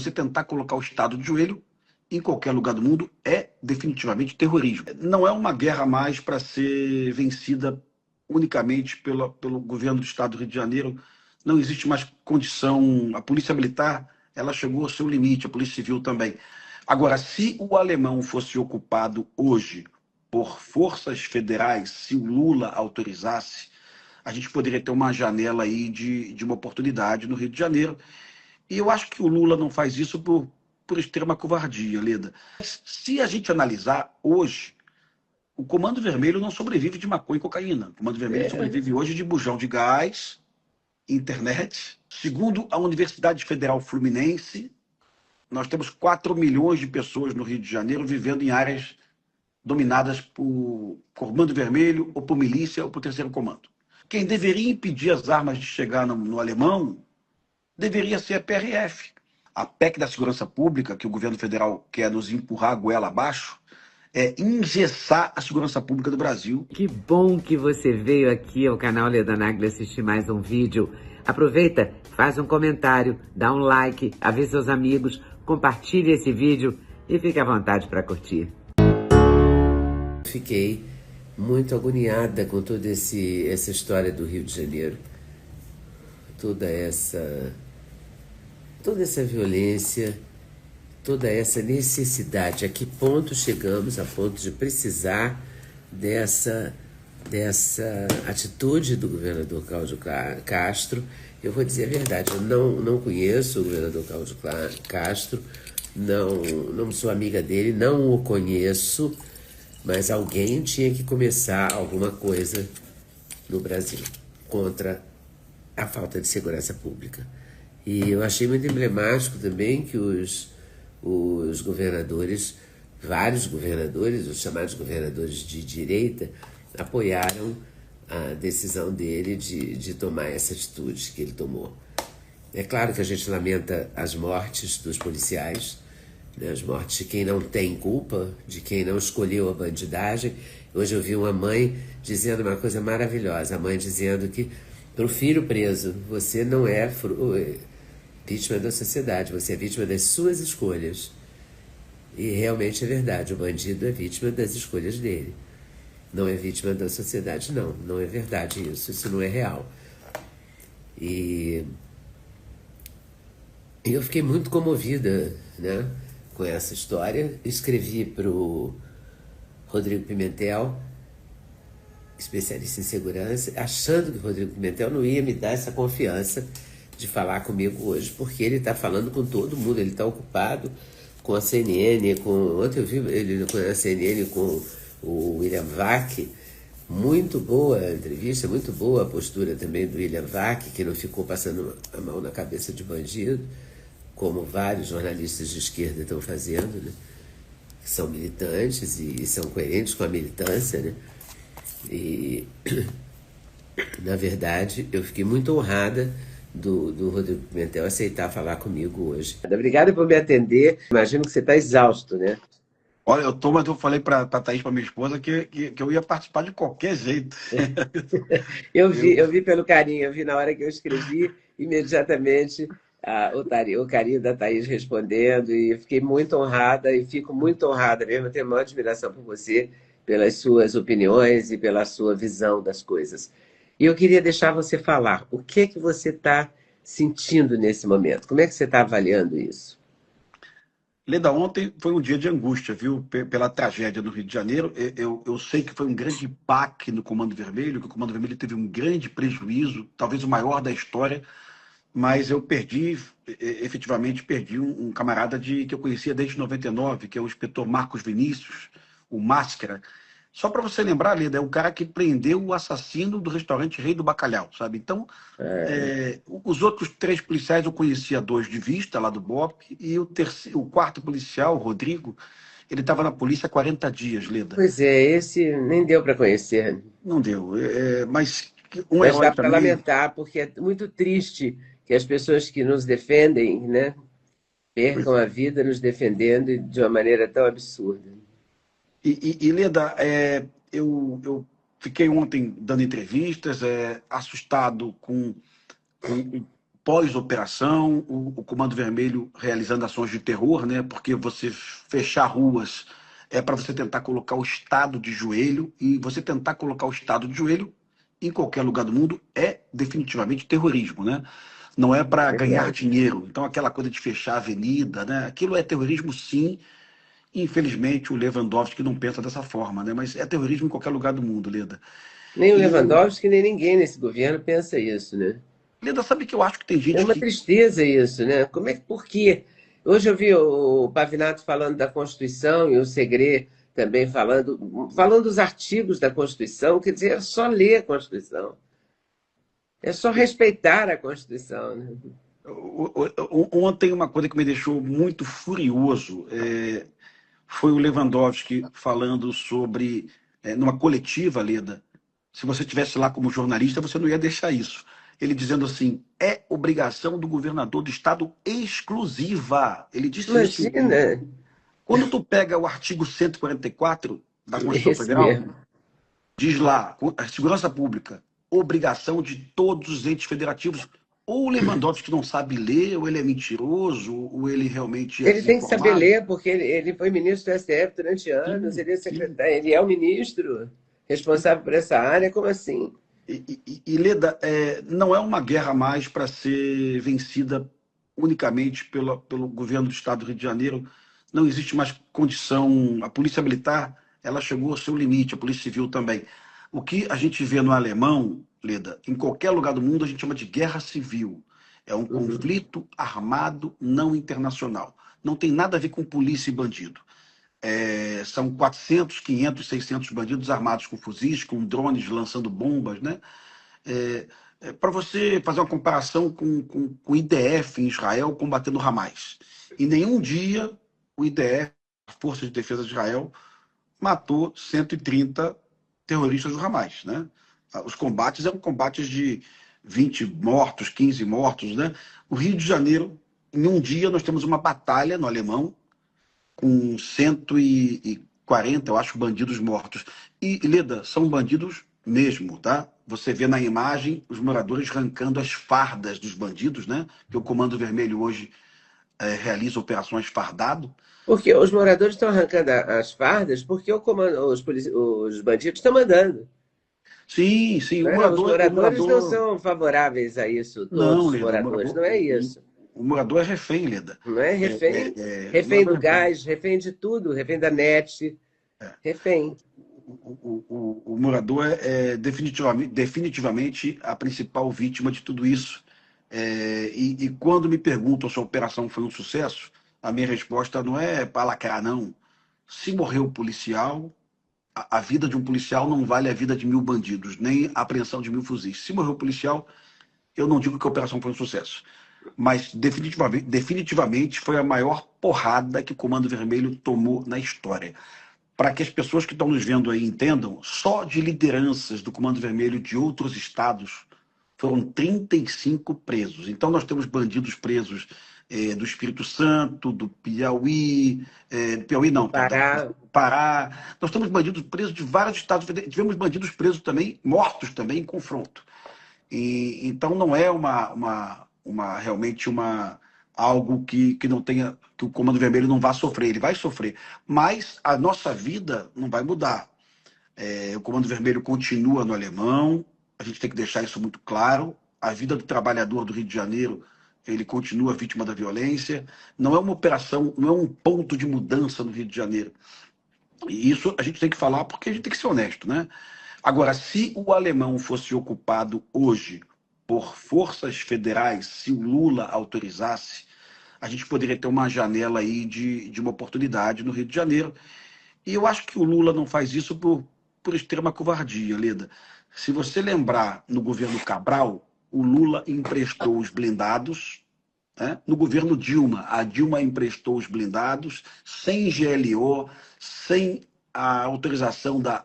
Você tentar colocar o Estado de joelho em qualquer lugar do mundo é definitivamente terrorismo. Não é uma guerra mais para ser vencida unicamente pelo governo do Estado do Rio de Janeiro. Não existe mais condição. A Polícia Militar, ela chegou ao seu limite, a Polícia Civil também. Agora, se o alemão fosse ocupado hoje por forças federais, se o Lula autorizasse, a gente poderia ter uma janela aí de uma oportunidade no Rio de Janeiro. E eu acho que o Lula não faz isso por extrema covardia, Leda. Se a gente analisar hoje, o Comando Vermelho não sobrevive de maconha e cocaína. O Comando Vermelho sobrevive hoje de bujão de gás, internet. Segundo a Universidade Federal Fluminense, nós temos 4 milhões de pessoas no Rio de Janeiro vivendo em áreas dominadas por Comando Vermelho, ou por milícia, ou por terceiro comando. Quem deveria impedir as armas de chegar no alemão deveria ser a PRF. A PEC da segurança pública, que o governo federal quer nos empurrar a goela abaixo, é engessar a segurança pública do Brasil. Que bom que você veio aqui ao canal Leda Nagli assistir mais um vídeo. Aproveita, faz um comentário, dá um like, avisa seus amigos, compartilhe esse vídeo e fique à vontade para curtir. Fiquei muito agoniada com toda essa história do Rio de Janeiro. Toda essa violência, toda essa necessidade. A que ponto chegamos a ponto de precisar dessa atitude do governador Cláudio Castro? Eu vou dizer a verdade, eu não conheço o governador Cláudio Castro, não sou amiga dele, não o conheço, mas alguém tinha que começar alguma coisa no Brasil contra a falta de segurança pública. E eu achei muito emblemático também que os governadores, vários governadores, os chamados governadores de direita, apoiaram a decisão dele de tomar essa atitude que ele tomou. É claro que a gente lamenta as mortes dos policiais, né, as mortes de quem não tem culpa, de quem não escolheu a bandidagem. Hoje eu vi uma mãe dizendo uma coisa maravilhosa, a mãe dizendo que para o filho preso, você não é vítima da sociedade, você é vítima das suas escolhas. E realmente é verdade, o bandido é vítima das escolhas dele. Não é vítima da sociedade, não é verdade isso não é real. E eu fiquei muito comovida, né, com essa história. Escrevi para o Rodrigo Pimentel, especialista em segurança, achando que o Rodrigo Pimentel não ia me dar essa confiança de falar comigo hoje, porque ele está falando com todo mundo, ele está ocupado com a CNN, ontem eu vi ele com a CNN com o William Vac. Muito boa a entrevista, muito boa a postura também do William Vac, que não ficou passando a mão na cabeça de bandido, como vários jornalistas de esquerda estão fazendo, né? Que são militantes e são coerentes com a militância, né? E, na verdade, eu fiquei muito honrada do Rodrigo Pimentel aceitar falar comigo hoje. Obrigada por me atender. Imagino que você está exausto, né? Olha, mas eu falei para a Thaís, para minha esposa, que eu ia participar de qualquer jeito. Eu vi pelo carinho, eu vi na hora que eu escrevi, imediatamente o carinho da Thaís respondendo, e eu fiquei muito honrada, e fico muito honrada mesmo, eu tenho maior admiração por você, pelas suas opiniões e pela sua visão das coisas. E eu queria deixar você falar, o que você está sentindo nesse momento? Como é que você está avaliando isso? Leda, ontem foi um dia de angústia, viu? Pela tragédia no Rio de Janeiro. Eu sei que foi um grande baque no Comando Vermelho, que o Comando Vermelho teve um grande prejuízo, talvez o maior da história, mas eu efetivamente perdi um camarada que eu conhecia desde 99, que é o inspetor Marcos Vinícius, o Máscara. Só para você lembrar, Leda, é o cara que prendeu o assassino do restaurante Rei do Bacalhau, sabe? Então, os outros 3 policiais eu conhecia 2 de vista, lá do BOPE, e o quarto policial, o Rodrigo, ele estava na polícia há 40 dias, Leda. Pois é, esse nem deu para conhecer. Não deu, mas um Mas herói dá para para mim... lamentar, porque é muito triste que as pessoas que nos defendem, né, percam a vida nos defendendo de uma maneira tão absurda. E Leda, eu fiquei ontem dando entrevistas, assustado com pós-operação, o Comando Vermelho realizando ações de terror, né? Porque você fechar ruas é para você tentar colocar o Estado de joelho, e você tentar colocar o Estado de joelho em qualquer lugar do mundo é definitivamente terrorismo, né? Não é para ganhar Verdade. dinheiro. Então, aquela coisa de fechar a avenida, né? Aquilo é terrorismo, sim. Infelizmente, o Lewandowski não pensa dessa forma, né? Mas é terrorismo em qualquer lugar do mundo, Leda. Nem o E, Lewandowski, nem ninguém nesse governo pensa isso, né? Leda, sabe que eu acho que tem É gente uma que. tristeza isso, né? Como é que, por quê? Hoje eu vi o Pavinato falando da Constituição e o Segré também falando dos artigos da Constituição, quer dizer, é só ler a Constituição, é só respeitar a Constituição, né? Ontem, uma coisa que me deixou muito furioso foi o Lewandowski falando sobre, numa coletiva, Leda, se você estivesse lá como jornalista, você não ia deixar isso. Ele dizendo assim, é obrigação do governador do estado exclusiva. Ele disse isso. Imagina, Quando tu pega o artigo 144 da Constituição esse Federal, mesmo. diz lá, a segurança pública, obrigação de todos os entes federativos. Ou o Lewandowski não sabe ler, ou ele é mentiroso, ou ele realmente é Ele tem que saber desinformado. ler, porque ele foi ministro do STF durante anos, Sim, ele é sim. secretário, ele é o ministro responsável por essa área, como assim? E Leda, não é uma guerra mais para ser vencida unicamente pelo governo do estado do Rio de Janeiro. Não existe mais condição. A polícia militar, ela chegou ao seu limite, a polícia civil também. O que a gente vê no alemão, Leda, em qualquer lugar do mundo, a gente chama de guerra civil. É um Uhum. conflito armado não internacional. Não tem nada a ver com polícia e bandido. São 400, 500, 600 bandidos armados com fuzis, com drones lançando bombas, né? Para você fazer uma comparação com o IDF em Israel combatendo o Hamas. Em nenhum dia o IDF, a Força de Defesa de Israel, matou 130 terroristas do Hamas, né? Os combates eram combates de 20 mortos, 15 mortos, né? O Rio de Janeiro, em um dia, nós temos uma batalha no Alemão com 140, eu acho, bandidos mortos. E, Leda, são bandidos mesmo, tá? Você vê na imagem os moradores arrancando as fardas dos bandidos, né? Que o Comando Vermelho hoje realiza operações fardado. Porque os moradores estão arrancando as fardas porque os bandidos estão mandando. Sim, sim, Né? Os o moradores não morador. são favoráveis a isso, Não, todos os Leda, moradores, não é isso. o morador é refém, Leda. Não é refém, O refém morador do é refém. gás, refém de tudo, refém da net, refém. O morador é definitivamente a principal vítima de tudo isso. E quando me perguntam se a operação foi um sucesso, a minha resposta não é para lacrar, não. Se morreu o policial, a vida de um policial não vale a vida de 1.000 bandidos, nem a apreensão de 1.000 fuzis. Se morreu o policial, eu não digo que a operação foi um sucesso, mas definitivamente foi a maior porrada que o Comando Vermelho tomou na história. Para que as pessoas que estão nos vendo aí entendam, só de lideranças do Comando Vermelho de outros estados foram 35 presos. Então nós temos bandidos presos do Espírito Santo, do Piauí, Piauí Do não, perdão, Pará, do Pará. Nós temos bandidos presos de vários estados. Tivemos bandidos presos também, mortos também em confronto. Então não é realmente algo que não tenha, que o Comando Vermelho não vá sofrer, ele vai sofrer, mas a nossa vida não vai mudar. O Comando Vermelho continua no alemão, a gente tem que deixar isso muito claro. A vida do trabalhador do Rio de Janeiro, ele continua vítima da violência. Não é uma operação, não é um ponto de mudança no Rio de Janeiro. E isso a gente tem que falar porque a gente tem que ser honesto, né? Agora, se o alemão fosse ocupado hoje por forças federais, se o Lula autorizasse, a gente poderia ter uma janela aí de uma oportunidade no Rio de Janeiro. E eu acho que o Lula não faz isso por extrema covardia, Leda. Se você lembrar, no governo Cabral, o Lula emprestou os blindados, né? No governo Dilma, a Dilma emprestou os blindados sem GLO, sem a autorização da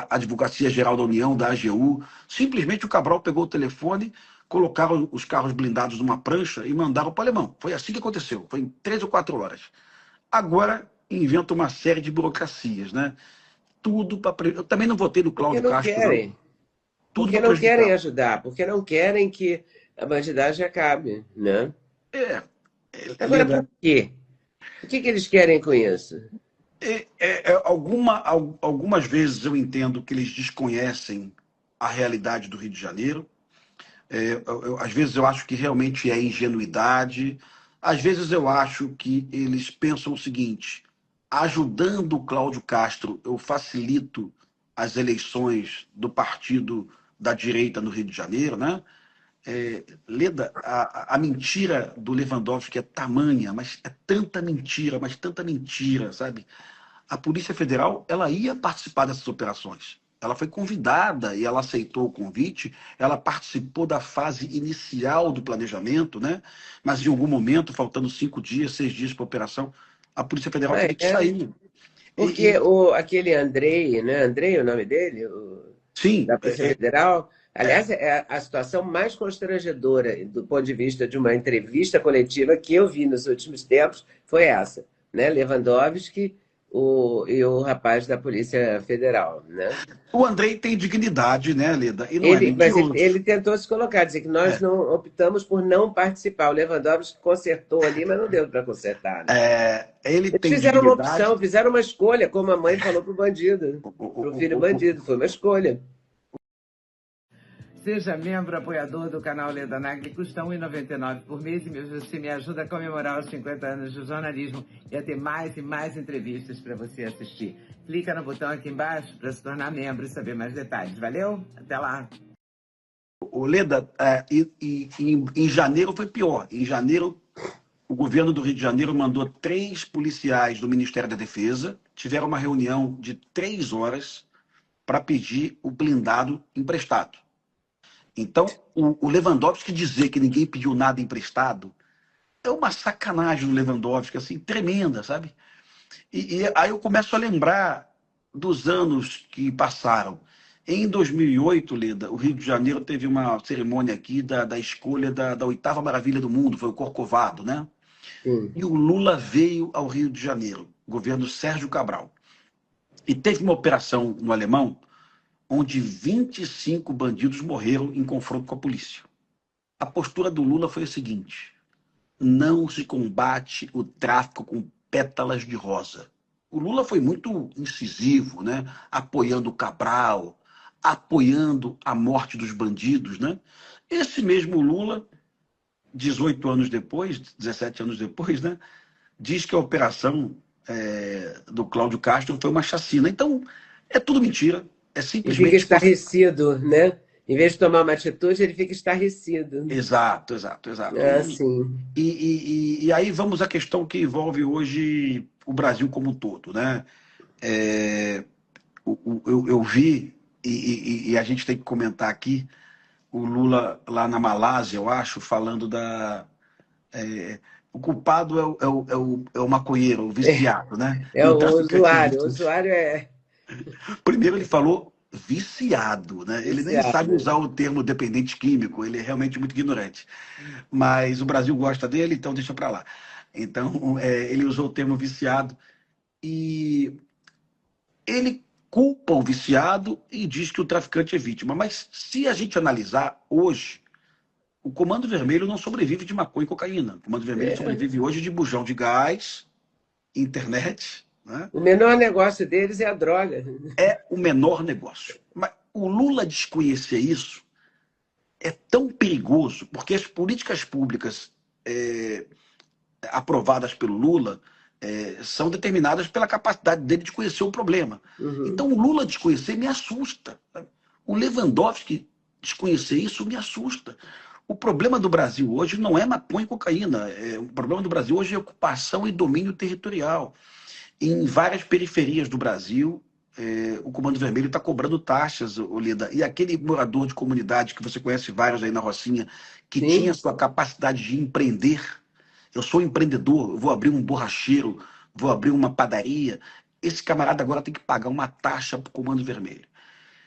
Advocacia Geral da União, da AGU. Simplesmente o Cabral pegou o telefone, colocaram os carros blindados numa prancha e mandaram para o alemão. Foi assim que aconteceu, foi em 3 ou 4 horas. Agora inventa uma série de burocracias, né? Tudo para. Eu também não votei no porque Cláudio não Castro, não. querem. Tudo Porque para não querem prejudicar. ajudar, porque não querem que a bandidagem acabe, né? É, Agora, Leda, por quê? O que que eles querem com isso? algumas vezes eu entendo que eles desconhecem a realidade do Rio de Janeiro. Às vezes eu acho que realmente é ingenuidade. Às vezes eu acho que eles pensam o seguinte: ajudando o Cláudio Castro, eu facilito as eleições do partido da direita no Rio de Janeiro, né? Leda, a mentira do Lewandowski é tamanha, mas é tanta mentira, mas tanta mentira, sabe? A Polícia Federal, ela ia participar dessas operações. Ela foi convidada e ela aceitou o convite. Ela participou da fase inicial do planejamento, né? Mas em algum momento, faltando 5 dias, 6 dias para a operação, a Polícia Federal Ah, teve que é? sair. Porque E, aquele Andrei, né? Andrei é o nome dele? Da sim, Polícia Federal. é, Aliás, é a situação mais constrangedora do ponto de vista de uma entrevista coletiva que eu vi nos últimos tempos foi essa, né? Lewandowski e o rapaz da Polícia Federal, né? o Andrei tem dignidade, né, Leda? E não é Mas mentiroso. ele tentou se colocar, dizer que nós É, não optamos por não participar. O Lewandowski consertou ali, mas não deu para consertar, né? ele Eles tem fizeram uma dignidade. opção, fizeram uma escolha, como a mãe falou para o bandido, O, para o o, filho o, o, bandido. Foi uma escolha. Seja membro apoiador do canal Leda Nagli, custa R$ 1,99 por mês e você me ajuda a comemorar os 50 anos de jornalismo e a ter mais e mais entrevistas para você assistir. Clica no botão aqui embaixo para se tornar membro e saber mais detalhes. Valeu? Até lá! Leda, em janeiro foi pior. Em janeiro, o governo do Rio de Janeiro mandou 3 policiais do Ministério da Defesa, tiveram uma reunião de 3 horas para pedir o blindado emprestado. Então, o Lewandowski dizer que ninguém pediu nada emprestado é uma sacanagem do Lewandowski, assim, tremenda, sabe? E aí eu começo a lembrar dos anos que passaram. Em 2008, Leda, o Rio de Janeiro teve uma cerimônia aqui da escolha da oitava maravilha do mundo, foi o Corcovado, né? Sim. E o Lula veio ao Rio de Janeiro, governo Sérgio Cabral. E teve uma operação no Alemão onde 25 bandidos morreram em confronto com a polícia. A postura do Lula foi a seguinte: não se combate o tráfico com pétalas de rosa. O Lula foi muito incisivo, né? Apoiando o Cabral, apoiando a morte dos bandidos, né? Esse mesmo Lula, 18 anos depois, 17 anos depois, né? Diz que a operação do Cláudio Castro foi uma chacina. Então, é tudo mentira. É E fica simplesmente. estarrecido, né? Em vez de tomar uma atitude, ele fica estarrecido. Exato, exato, exato. Ah, sim. E aí vamos à questão que envolve hoje o Brasil como um todo, né? É, eu vi, e a gente tem que comentar aqui, o Lula lá na Malásia, eu acho, falando o culpado é o maconheiro, o viciado, né? É E o o traficante de usuário. O vícios. usuário é Primeiro ele falou viciado, né? Ele nem sabe viciado. usar o termo dependente químico, ele é realmente muito ignorante. Mas o Brasil gosta dele, então deixa para lá. Então, ele usou o termo viciado e ele culpa o viciado e diz que o traficante é vítima. Mas se a gente analisar hoje, o Comando Vermelho não sobrevive de maconha e cocaína. O Comando Vermelho É. sobrevive hoje de bujão de gás, internet, né? O menor negócio deles é a droga. É o menor negócio. Mas o Lula desconhecer isso é tão perigoso, porque as políticas públicas aprovadas pelo Lula são determinadas pela capacidade dele de conhecer o problema. Então, Uhum. o Lula desconhecer me assusta. O Lewandowski desconhecer isso me assusta. O problema do Brasil hoje não é maconha e cocaína. O problema do Brasil hoje é ocupação e domínio territorial. Em várias periferias do Brasil, o Comando Vermelho está cobrando taxas, Olida. E aquele morador de comunidade, que você conhece vários aí na Rocinha, que tinha Sim. sua capacidade de empreender. Eu sou empreendedor, eu vou abrir um borracheiro, vou abrir uma padaria. Esse camarada agora tem que pagar uma taxa para o Comando Vermelho.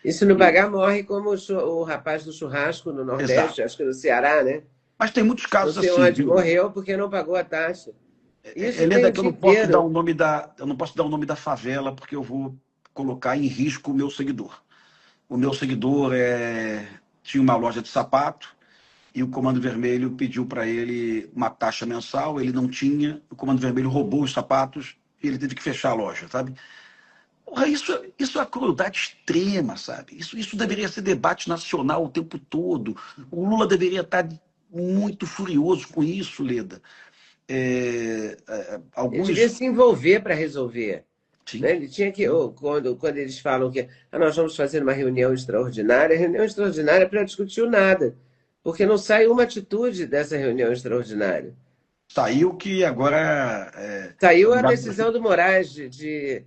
E se não E- pagar, morre como o rapaz do churrasco no Nordeste, Exato. acho que no Ceará, né? Mas tem muitos Não casos sei assim, onde, viu? morreu porque não pagou a taxa. Isso tem Helena, o que eu dia não posso dar inteiro. o nome eu não posso dar o nome da favela porque eu vou colocar em risco o meu seguidor. O meu seguidor tinha uma loja de sapato e o Comando Vermelho pediu para ele uma taxa mensal, ele não tinha, o Comando Vermelho roubou os sapatos e ele teve que fechar a loja, sabe? Porra, isso é uma crueldade extrema, sabe? Isso deveria ser debate nacional o tempo todo. O Lula deveria estar muito furioso com isso, Leda. Ele devia Alguns. se envolver para resolver. Né? Sim, Ele tinha que, quando eles falam que nós vamos fazer uma reunião extraordinária para discutir o nada, porque não sai uma atitude dessa reunião extraordinária. saiu que agora Saiu a decisão do Moraes de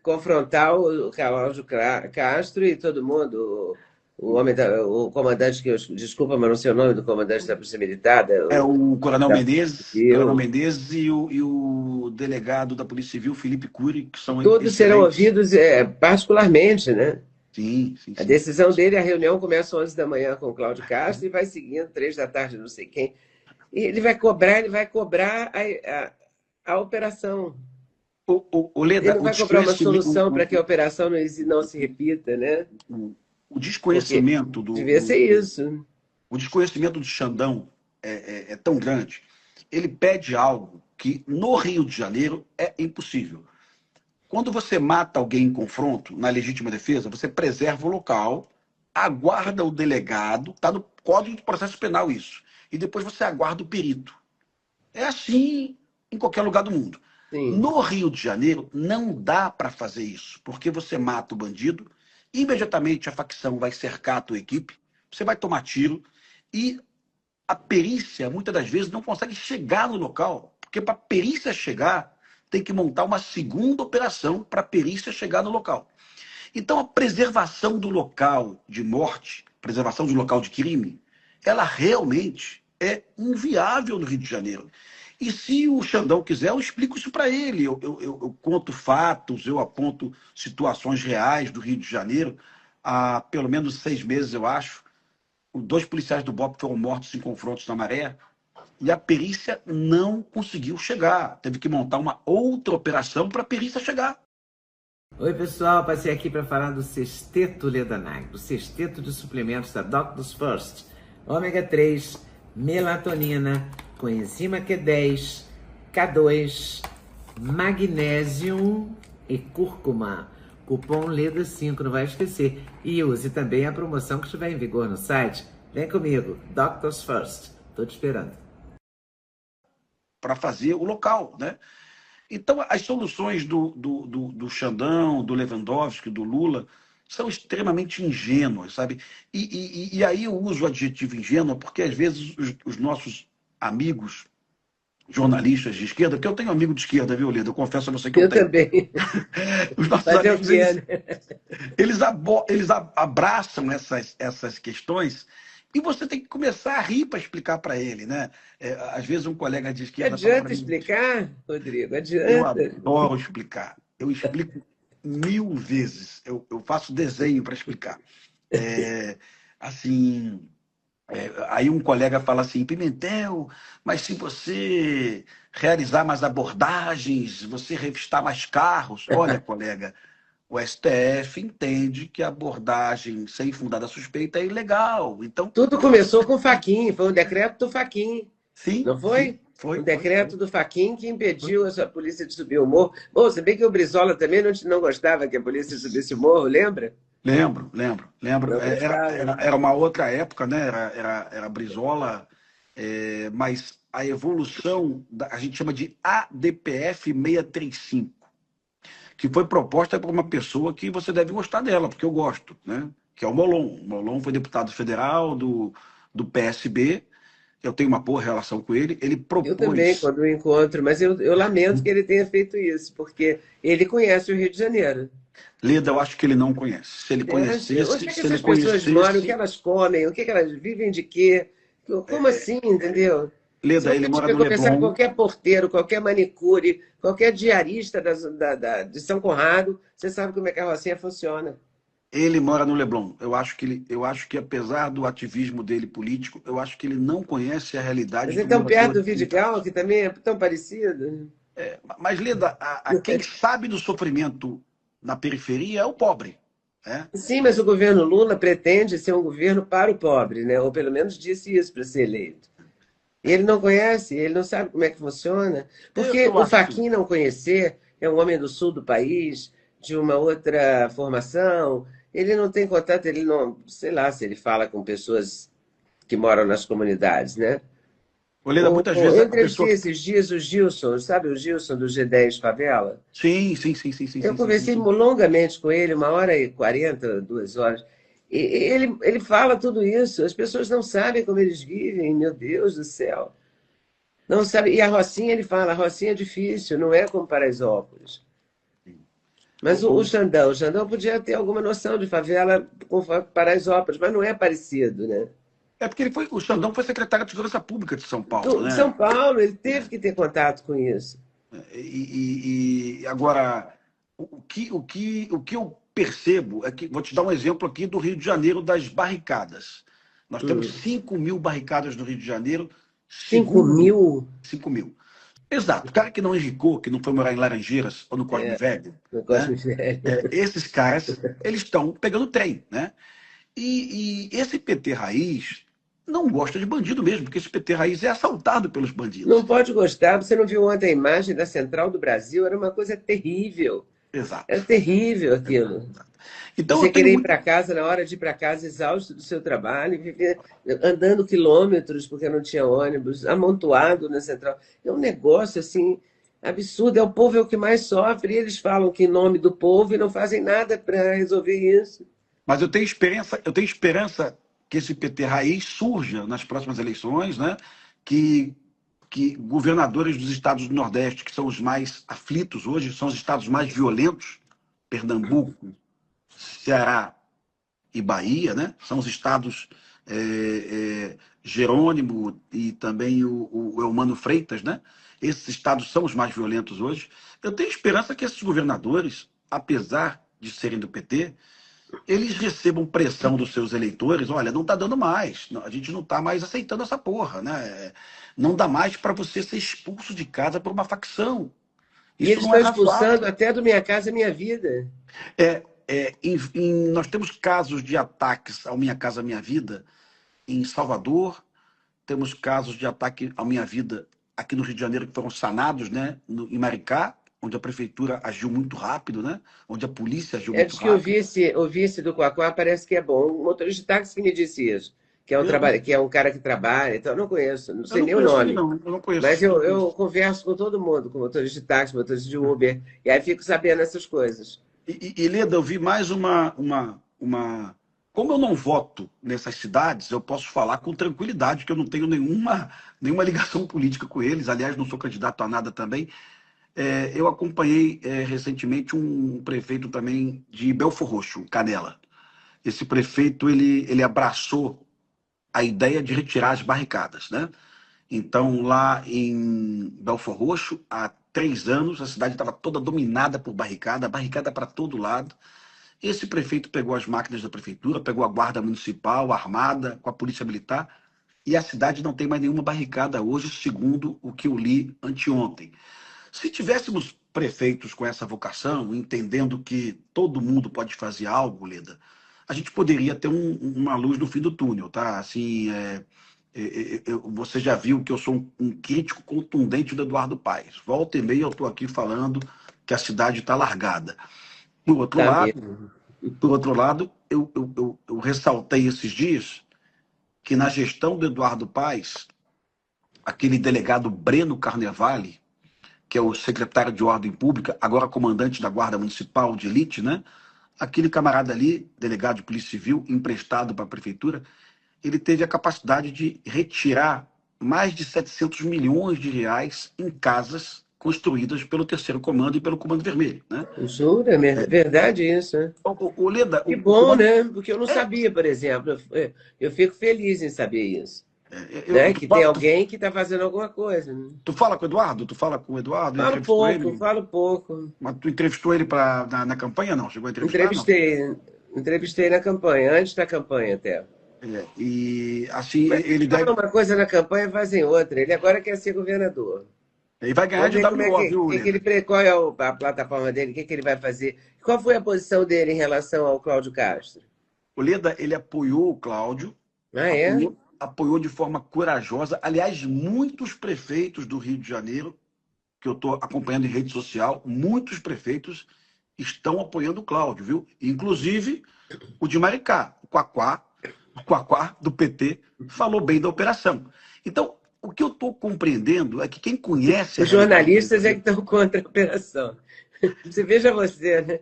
confrontar o Cláudio Castro e todo mundo, o comandante, desculpa, mas não sei o nome do comandante da Polícia Militar, o Coronel da Menezes, Coronel Civil. Menezes e o delegado da Polícia Civil, Felipe Cury, que são Todos serão excelentes. ouvidos particularmente, né? Sim, sim, A sim. decisão dele, a reunião começa às 11 da manhã com o Cláudio Castro e vai seguindo 3 da tarde, não sei quem. E ele vai cobrar a operação. O Ele Leda, não o vai cobrar uma desconhecimento, solução para que a operação não se repita, né? o Porque desconhecimento devia ser isso. o desconhecimento do Xandão é tão grande. Ele pede algo que no Rio de Janeiro é impossível. Quando você mata alguém em confronto, na legítima defesa, você preserva o local, aguarda o delegado, está no Código de Processo Penal isso, e depois você aguarda o perito. É assim em qualquer lugar do mundo. Sim. No Rio de Janeiro, não dá para fazer isso, porque você mata o bandido, imediatamente a facção vai cercar a tua equipe, você vai tomar tiro, e a perícia, muitas das vezes, não consegue chegar no local, porque para a perícia chegar, tem que montar uma segunda operação para a perícia chegar no local. Então, a preservação do local de morte, preservação do local de crime, ela realmente é inviável no Rio de Janeiro. E se o Xandão quiser, eu explico isso para ele. Eu conto fatos, eu aponto situações reais do Rio de Janeiro. Há pelo menos 6 meses, eu acho, 2 policiais do BOP foram mortos em confrontos na Maré e a perícia não conseguiu chegar. Teve que montar uma outra operação para a perícia chegar. Oi, pessoal. Passei aqui para falar do Sexteto Ledanag, do Sexteto de suplementos da Doctors First. Ômega 3, melatonina, coenzima Q10, K2, magnésio e cúrcuma. Cupom LEDA5, não vai esquecer. E use também a promoção que estiver em vigor no site. Vem comigo, Doctors First. Estou te esperando. Para fazer o local, né? Então, as soluções do Xandão, do Lewandowski, do Lula, são extremamente ingênuas, sabe? E aí eu uso o adjetivo ingênuo porque, às vezes, os nossos amigos jornalistas de esquerda, porque eu tenho amigo de esquerda, viu, Lida? Eu confesso a você que eu Eu tenho. também. Os nossos Fazer o amigos, quê, né? eles abraçam essas questões e você tem que começar a rir para explicar para ele, né? Às vezes um colega de esquerda fala para Adianta mim, explicar, Rodrigo? eu Adianta. adoro explicar. Eu explico 1000 vezes. Eu faço desenho para explicar. É, assim, aí um colega fala assim, Pimentel, mas se você realizar mais abordagens, você revistar mais carros, olha, colega, o STF entende que a abordagem sem fundada suspeita é ilegal. Então, Tudo começou com o Fachin, foi um decreto do Fachin, sim, não sim, foi? Um foi. decreto do Fachin que impediu essa polícia de subir o morro. Bom, se bem que o Brizola também não gostava que a polícia subisse o morro, lembra? Lembro. Não gostava. Era uma outra época, né? Era Brizola, mas a evolução, a gente chama de ADPF 635, que foi proposta por uma pessoa que você deve gostar dela, porque eu gosto, né? Que é o Molon. O Molon foi deputado federal do PSB, eu tenho uma boa relação com ele. Ele Eu também, propôs. quando encontro, mas eu lamento que ele tenha feito isso, porque ele conhece o Rio de Janeiro. Leda, eu acho que ele não conhece. Se ele Onde conhecesse, é que se ele essas pessoas moram? O que conhecesse, elas comem? O que elas vivem de quê? Como assim, entendeu? Se Leda, ele você mora tiver no conversar com Leblon. qualquer porteiro, qualquer manicure, qualquer diarista de São Conrado, você sabe como é que a Rocinha funciona. Ele mora no Leblon. Eu acho que apesar do ativismo dele político, eu acho que ele não conhece a Mas realidade do então, perto morador do de Vidigal. Vidigal, que também é tão parecido. Mas, Leda, quem sabe do sofrimento na periferia é o pobre. né? Sim, mas o governo Lula pretende ser um governo para o pobre, né? Ou pelo menos disse isso para ser eleito. E ele não conhece, ele não sabe como é que funciona. Porque Eu o acho que Fachin não conhecer, é um homem do sul do país, de uma outra formação, ele não tem contato, ele não, sei lá se ele fala com pessoas que moram nas comunidades, né? Oleda, muitas vezes Eu a pessoa. entrevistei esses dias o Gilson, sabe o Gilson do G10 Favela? Sim, sim, sim, sim, sim, Eu sim, sim, sim, conversei sim. longamente com ele, 1h40, 2 horas. E ele fala tudo isso. As pessoas não sabem como eles vivem, meu Deus do céu. Não sabe. E a Rocinha, ele fala, a Rocinha é difícil, não é como Paraisópolis. O, Mas o o- Xandão podia ter alguma noção de favela com Paraisópolis, mas não é parecido, né? É porque o Xandão foi secretário de Segurança Pública de São Paulo, De né? São Paulo, ele teve É. que ter contato com isso. E agora, o que eu percebo é que, vou te dar um exemplo aqui do Rio de Janeiro, das barricadas. Nós temos Hum. 5.000 barricadas no Rio de Janeiro, 5 segundo mil 5.000. Exato, o cara que não enricou, que não foi morar em Laranjeiras ou no Cosme é, Velho, no né? Cosme Velho. Esses caras, eles estão pegando trem, né? E esse PT raiz não gosta de bandido mesmo, porque esse PT raiz é assaltado pelos bandidos. Não pode gostar. Você não viu ontem a imagem da Central do Brasil? Era uma coisa terrível. Exato. Era terrível aquilo. Então eu Você tenho querer ir muito. para casa na hora de ir para casa exausto do seu trabalho, e viver andando quilômetros porque não tinha ônibus, amontoado na Central. É um negócio assim absurdo. É o povo é o que mais sofre. E eles falam que em nome do povo e não fazem nada para resolver isso. Mas eu tenho esperança que esse PT raiz surja nas próximas eleições, né? Que, que governadores dos estados do Nordeste, que são os mais aflitos hoje, são os estados mais violentos, Pernambuco, Ceará e Bahia, né? São os estados Jerônimo e também o Eumano Freitas, né? Esses estados são os mais violentos hoje. Eu tenho esperança que esses governadores, apesar de serem do PT, eles recebam pressão dos seus eleitores. Olha, não está dando mais, a gente não está mais aceitando essa porra, né? Não dá mais para você ser expulso de casa por uma facção. E Isso eles não é estão expulsando razoável. até do Minha Casa Minha Vida. Nós temos casos de ataques ao Minha Casa Minha Vida em Salvador, temos casos de ataque à minha vida aqui no Rio de Janeiro que foram sanados, né? Em Maricá, onde a prefeitura agiu muito rápido, né? Onde a polícia agiu É, muito diz que rápido. o vice do Quaquá parece que é bom. O motorista de táxi que me disse isso, Eu não, que é um cara que trabalha, então eu não conheço, não eu sei não nem o conheço ele, nome. não. Eu não Mas conheço, eu não eu conheço. converso com todo mundo, com motorista de táxi, motorista de Uber, e aí fico sabendo essas coisas. Leda, eu vi mais uma. Como eu não voto nessas cidades, eu posso falar com tranquilidade que eu não tenho nenhuma ligação política com eles. Aliás, não sou candidato a nada também. Eu acompanhei recentemente um prefeito também de Belfor Roxo, Canela. Esse prefeito ele abraçou a ideia de retirar as barricadas, né? Então, lá em Belfor Roxo, há 3 anos, a cidade estava toda dominada por barricada para todo lado. Esse prefeito pegou as máquinas da prefeitura, pegou a guarda municipal, armada, com a polícia militar, e a cidade não tem mais nenhuma barricada hoje, segundo o que eu li anteontem. Se tivéssemos prefeitos com essa vocação, entendendo que todo mundo pode fazer algo, Leda, a gente poderia ter uma luz no fim do túnel, tá? Assim, você já viu que eu sou um crítico contundente do Eduardo Paes. Volta e meia eu estou aqui falando que a cidade está largada. Por outro Tá lado, mesmo. por outro lado, eu ressaltei esses dias que na gestão do Eduardo Paes, aquele delegado Breno Carnevale, que é o secretário de Ordem Pública, agora comandante da Guarda Municipal de Elite, né? Aquele camarada ali, delegado de Polícia Civil, emprestado para a prefeitura, ele teve a capacidade de retirar mais de 700 milhões de reais em casas construídas pelo Terceiro Comando e pelo Comando Vermelho, né? Jura? Verdade isso, né? O Leda, Que o bom, Comando... né? Porque eu não É, sabia, por exemplo. Eu fico feliz em saber isso. Né? tu, Que tem fala, tu, alguém que está fazendo alguma coisa. Né? tu fala com o Eduardo? Tu fala com o Eduardo? Entrevistou ele? Falo pouco. Mas tu entrevistou ele na campanha? Não, chegou a entrevistar? Não. Entrevistei na campanha, antes da campanha até. E assim, Mas ele eles falam deve. uma coisa na campanha e fazem outra. Ele agora quer ser governador. Ele vai ganhar Vamos de ver como é WO, viu, que ele, Leda? qual é a plataforma dele, o que, que ele vai fazer. Qual foi a posição dele em relação ao Cláudio Castro? O Leda, ele apoiou o Cláudio, Ah, é? apoiou de forma corajosa. Aliás, muitos prefeitos do Rio de Janeiro, que eu estou acompanhando em rede social, muitos prefeitos estão apoiando o Cláudio, viu? Inclusive o de Maricá, o Quaquá do PT, falou bem da operação. Então, o que eu estou compreendendo é que quem conhece a Os realidade do Rio de jornalistas é que Janeiro, estão contra a operação. Você veja você, né?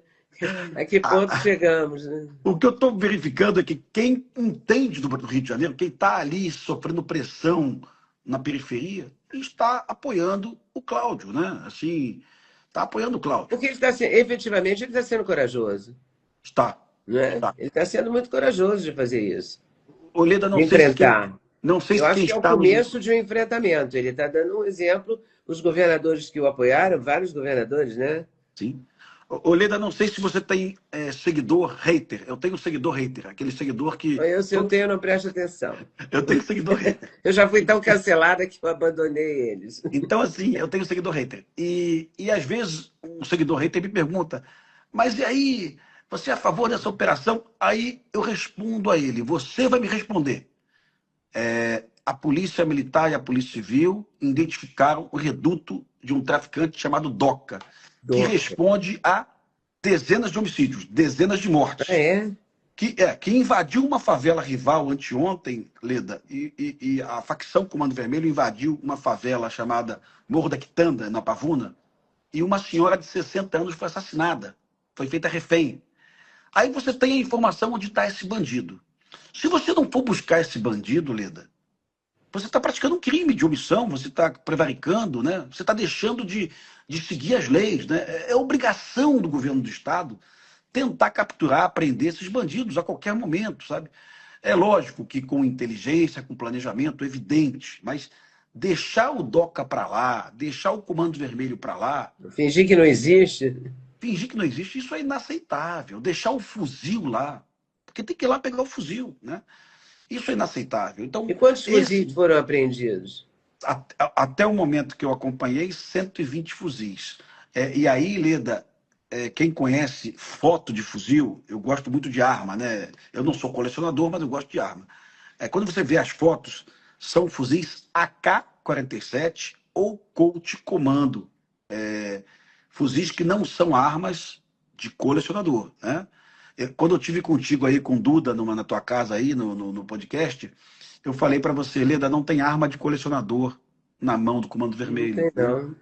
A que ponto a- chegamos, né? o que eu estou verificando é que quem entende do Rio de Janeiro, quem está ali sofrendo pressão na periferia, está apoiando o Cláudio, né? Assim, está apoiando o Cláudio. Porque ele está efetivamente ele está sendo corajoso, Está, não é? está. Ele está sendo muito corajoso de fazer isso, Oleda, de enfrentar. não sei Eu se acho quem que é o está nos. começo de um enfrentamento. Ele está dando um exemplo. Os governadores que o apoiaram, vários governadores, né? Sim. Oleda, não sei se você tem seguidor hater. Eu tenho seguidor hater, aquele seguidor que. Eu, se eu tenho, eu não presto atenção. Eu tenho seguidor hater. Eu já fui tão cancelada que eu abandonei eles. Então, assim, eu tenho seguidor hater. E às vezes um seguidor hater me pergunta, mas e aí, você é a favor dessa operação? Aí eu respondo a ele, você vai me responder. A Polícia Militar e a Polícia Civil identificaram o reduto de um traficante chamado Doca, que Doca. responde a dezenas de homicídios, dezenas de Ah, mortes. é? Que invadiu uma favela rival anteontem, Leda, e a facção Comando Vermelho invadiu uma favela chamada Morro da Quitanda, na Pavuna, e uma senhora de 60 anos foi assassinada, foi feita refém. Aí você tem a informação onde está esse bandido. Se você não for buscar esse bandido, Leda, você está praticando um crime de omissão, você está prevaricando, né? Você está deixando de seguir as leis. Né? É obrigação do governo do Estado tentar capturar, prender esses bandidos a qualquer momento, sabe? É lógico que com inteligência, com planejamento evidente, mas deixar o DOCA para lá, deixar o Comando Vermelho para lá, Fingir que não existe. fingir que não existe, isso é inaceitável. Deixar o fuzil lá, porque tem que ir lá pegar o fuzil, né? Isso é inaceitável. E Então, quantos fuzis foram apreendidos? até o momento que eu acompanhei, 120 fuzis. E aí, Leda, quem conhece foto de fuzil, eu gosto muito de arma, né? Eu não sou colecionador, mas eu gosto de arma. Quando você vê as fotos, são fuzis AK-47 ou Colt Comando. Fuzis que não são armas de colecionador, né? Quando eu tive contigo aí com Duda na tua casa aí no podcast, eu falei para você, Leda, não tem arma de colecionador na mão do Comando Não Vermelho, tem, né? não.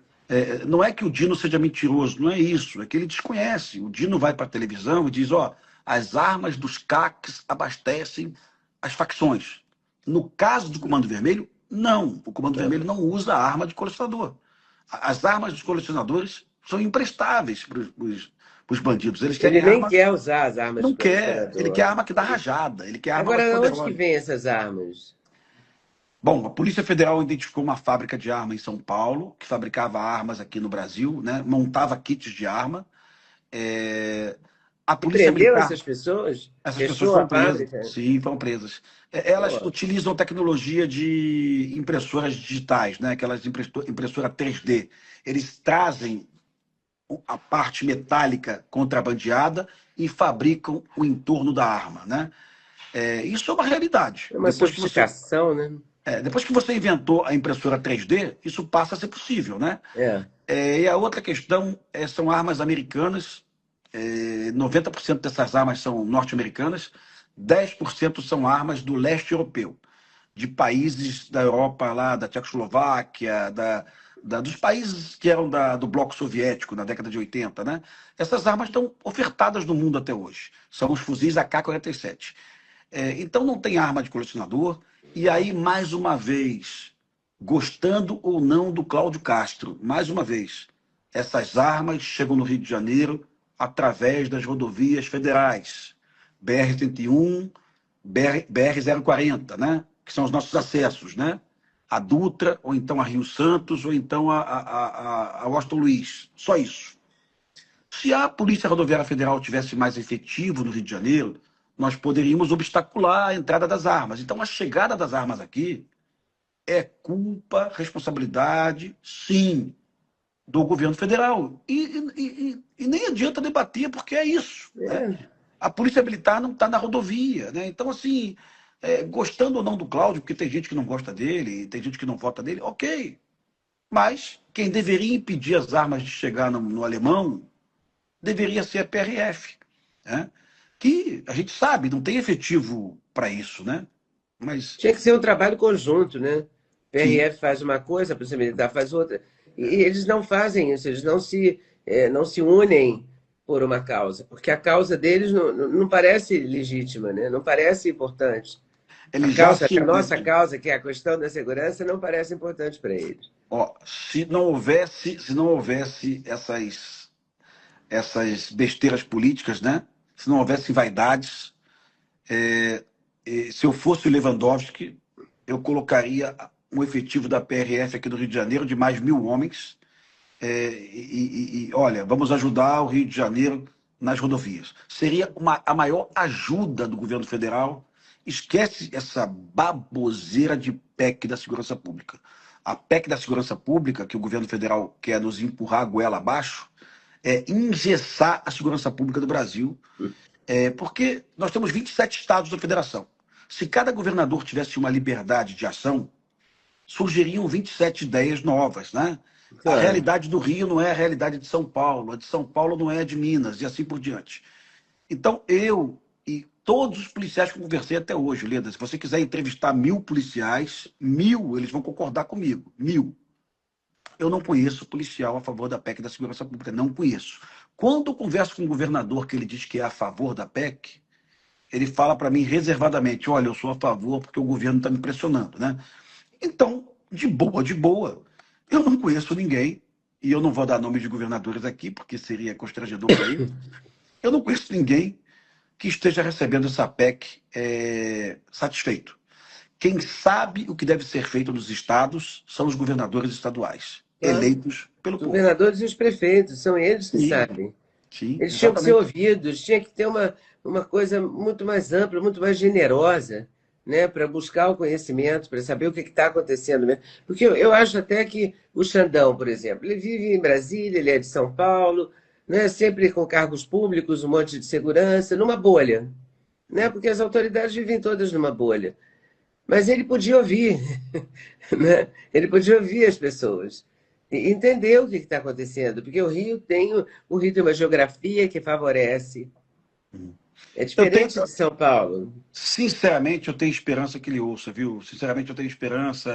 Não é que o Dino seja mentiroso, não é isso, é que ele desconhece. O Dino vai para a televisão e diz, ó, as armas dos CACs abastecem as facções. No caso do Comando Vermelho, não. O Comando Vermelho não usa arma de colecionador. As armas dos colecionadores são imprestáveis para os bandidos. Eles Ele querem nem arma, quer usar as armas não de quer. Ele quer colecionador. arma que dá rajada, ele quer arma mais Agora, de onde que poderosa. vem essas armas? Bom, a Polícia Federal identificou uma fábrica de arma em São Paulo, que fabricava armas aqui no Brasil, né? Montava kits de arma. A E Polícia prendeu Militar, essas pessoas? essas pessoas Fechou a foram presas. fábrica? Sim, foram presas. Elas Pô, utilizam tecnologia de impressoras digitais, né? Aquelas impressora 3D. Eles trazem a parte metálica contrabandeada e fabricam o entorno da arma, né? Isso é uma realidade. é uma sofisticação, né? Depois que você inventou a impressora 3D, isso passa a ser possível, né? É. E a outra questão são armas americanas. 90% dessas armas são norte-americanas, 10% são armas do leste europeu, de países da Europa, lá da Tchecoslováquia, dos países que eram do bloco soviético na década de 80, né? Essas armas estão ofertadas no mundo até hoje. São os fuzis AK-47. Então não tem arma de colecionador. E aí, mais uma vez, gostando ou não do Cláudio Castro, mais uma vez, essas armas chegam no Rio de Janeiro através das rodovias federais, BR-101, BR-040, né? Que são os nossos acessos, né? A Dutra, ou então a Rio Santos, ou então a Washington Luiz. Só isso. Se a Polícia Rodoviária Federal tivesse mais efetivo no Rio de Janeiro, nós poderíamos obstacular a entrada das armas. Então, a chegada das armas aqui é culpa, responsabilidade, sim, do governo federal. E nem adianta debater, porque é isso, né? É. A polícia militar não está na rodovia, né? Então, assim, gostando ou não do Cláudio, porque tem gente que não gosta dele, tem gente que não vota dele, ok. Mas quem deveria impedir as armas de chegar no alemão deveria ser a PRF, né? Que a gente sabe, não tem efetivo para isso, né? Mas, Tinha que ser um trabalho conjunto, né? sim, PRF faz uma coisa, a Polícia Militar faz outra. E eles não fazem isso, eles não se unem por uma causa, porque a causa deles não parece legítima, né? Não parece importante. eles já se A nossa unem. causa, que é a questão da segurança, não parece importante para eles. Ó, se não houvesse essas besteiras políticas, né? Se não houvesse vaidades, se eu fosse o Lewandowski, eu colocaria um efetivo da PRF aqui do Rio de Janeiro de mais 1.000 homens. Olha, vamos ajudar o Rio de Janeiro nas rodovias. Seria a maior ajuda do governo federal. Esquece essa baboseira de PEC da segurança pública. A PEC da segurança pública, que o governo federal quer nos empurrar a goela abaixo, é engessar a segurança pública do Brasil, porque nós temos 27 estados da federação. Se cada governador tivesse uma liberdade de ação, surgiriam 27 ideias novas, né? A Claro. realidade do Rio não é a realidade de São Paulo, a de São Paulo não é a de Minas, e assim por diante. Então, eu e todos os policiais que eu conversei até hoje, Leda, se você quiser entrevistar 1.000 policiais, 1.000, eles vão concordar comigo, 1.000. Eu não conheço policial a favor da PEC da segurança pública, não conheço. Quando eu converso com um governador que ele diz que é a favor da PEC, ele fala para mim reservadamente, olha, eu sou a favor porque o governo está me pressionando, né? Então, de boa. Eu não conheço ninguém, e eu não vou dar nome de governadores aqui, porque seria constrangedor para eles. Eu não conheço ninguém que esteja recebendo essa PEC satisfeito. Quem sabe o que deve ser feito nos estados são os governadores estaduais, Claro. eleitos pelo Os povo. governadores e os prefeitos, são eles que Sim, sabem. sim, Eles tinham que ser exatamente. ouvidos, tinha que ter uma coisa muito mais ampla, muito mais generosa, né, para buscar o conhecimento, para saber o que está acontecendo mesmo. Porque eu acho até que o Xandão, por exemplo, ele vive em Brasília, ele é de São Paulo, né, sempre com cargos públicos, um monte de segurança, numa bolha, né, porque as autoridades vivem todas numa bolha. Mas ele podia ouvir, né? Ele podia ouvir as pessoas e entender o que está acontecendo, porque o Rio tem uma geografia que favorece. É Eu tenho, diferente de São Paulo. Sinceramente, eu tenho esperança que ele ouça, viu? Sinceramente, eu tenho esperança.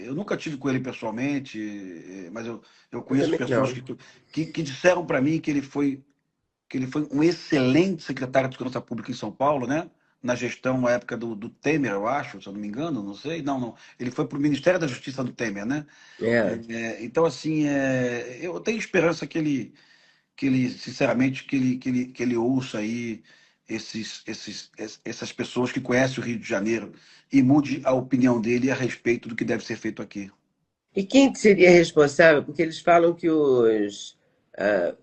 Eu nunca tive com ele pessoalmente, mas eu Eu conheço também pessoas não. que disseram para mim que ele foi um excelente secretário de Segurança Pública em São Paulo, né? Na gestão, na época do Temer, eu acho, se eu não me engano, não sei. Não, não. Ele foi para o Ministério da Justiça do Temer, né? É. Então, assim, eu tenho esperança que ele sinceramente, que ele ouça aí essas pessoas que conhecem o Rio de Janeiro e mude a opinião dele a respeito do que deve ser feito aqui. E quem que seria responsável? Porque eles falam que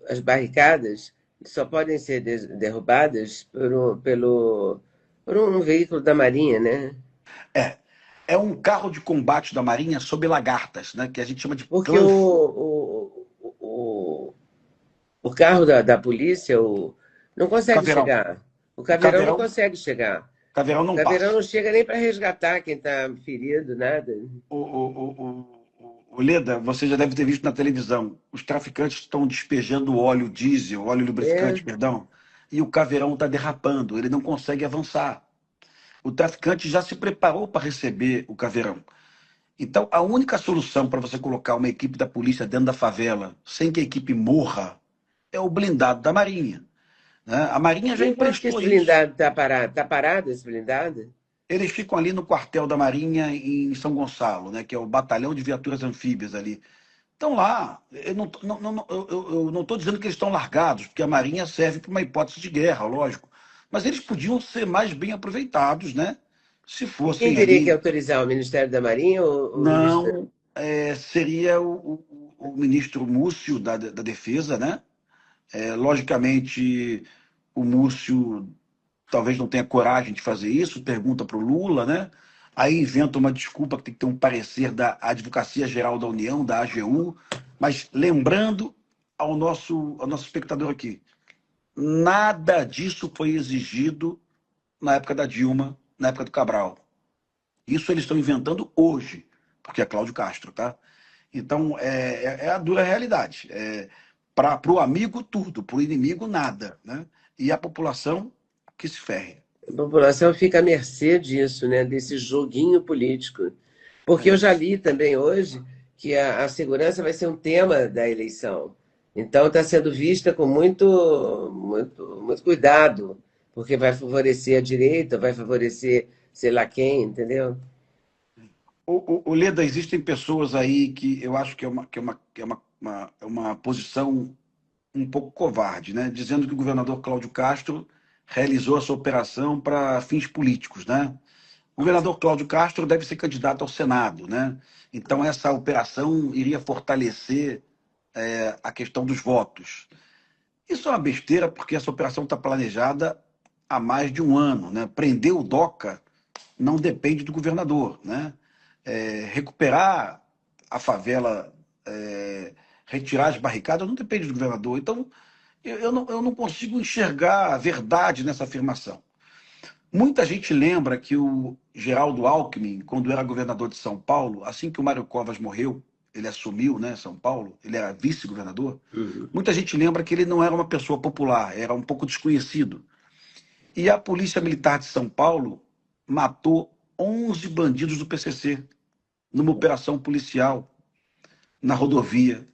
as barricadas só podem ser derrubadas por um veículo da Marinha, né? É, é um carro de combate da Marinha sob lagartas, né, que a gente chama de Porque Clanf. o carro da polícia não consegue Caveirão. chegar. O O caveirão não Caveirão, consegue chegar. Caveirão O não caveirão passa. não chega nem para resgatar quem está ferido, nada. O Leda, você já deve ter visto na televisão. Os traficantes estão despejando óleo diesel, óleo lubrificante, É. perdão, e o Caveirão está derrapando. Ele não consegue avançar. O traficante já se preparou para receber o Caveirão. Então, a única solução para você colocar uma equipe da polícia dentro da favela sem que a equipe morra é o blindado da Marinha, né? A Marinha já E enquanto que emprestou esse isso. blindado está parado esse blindado? Eles ficam ali no quartel da Marinha em São Gonçalo, né, que é o batalhão de viaturas anfíbias ali. Estão lá. Eu não estou dizendo que eles estão largados, porque a Marinha serve para uma hipótese de guerra, lógico. Mas eles podiam ser mais bem aproveitados, né? Se E quem fossem teria que ali. autorizar? O Ministério da Marinha ou o Ministério? Não, seria o ministro Múcio da Defesa, né? Logicamente, o Múcio talvez não tenha coragem de fazer isso, pergunta para o Lula, né? Aí inventa uma desculpa que tem que ter um parecer da Advocacia Geral da União, da AGU. Mas lembrando ao nosso espectador aqui, nada disso foi exigido na época da Dilma, na época do Cabral. Isso eles estão inventando hoje, porque é Cláudio Castro, tá? Então, é a dura realidade. Para o amigo, tudo, para o inimigo, nada, né? E a população que se ferre. A população fica à mercê disso, né? Desse joguinho político. Porque eu É, já li também hoje que a segurança vai ser um tema da eleição. Então está sendo vista com muito cuidado, porque vai favorecer a direita, vai favorecer sei lá quem, entendeu? o Leda, existem pessoas aí que eu acho que é uma posição um pouco covarde, né? Dizendo que o governador Cláudio Castro realizou essa operação para fins políticos, né? O governador Cláudio Castro deve ser candidato ao Senado, né? Então essa operação iria fortalecer a questão dos votos. Isso é uma besteira porque essa operação está planejada há mais de um ano, né? Prender o DOCA não depende do governador, né? Recuperar a favela, retirar as barricadas, não depende do governador. Então, eu não consigo enxergar a verdade nessa afirmação. Muita gente lembra que o Geraldo Alckmin, quando era governador de São Paulo, assim que o Mário Covas morreu, ele assumiu, né, São Paulo, ele era vice-governador. Uhum. Muita gente lembra que ele não era uma pessoa popular, era um pouco desconhecido. E a Polícia Militar de São Paulo matou 11 bandidos do PCC numa operação policial na rodovia.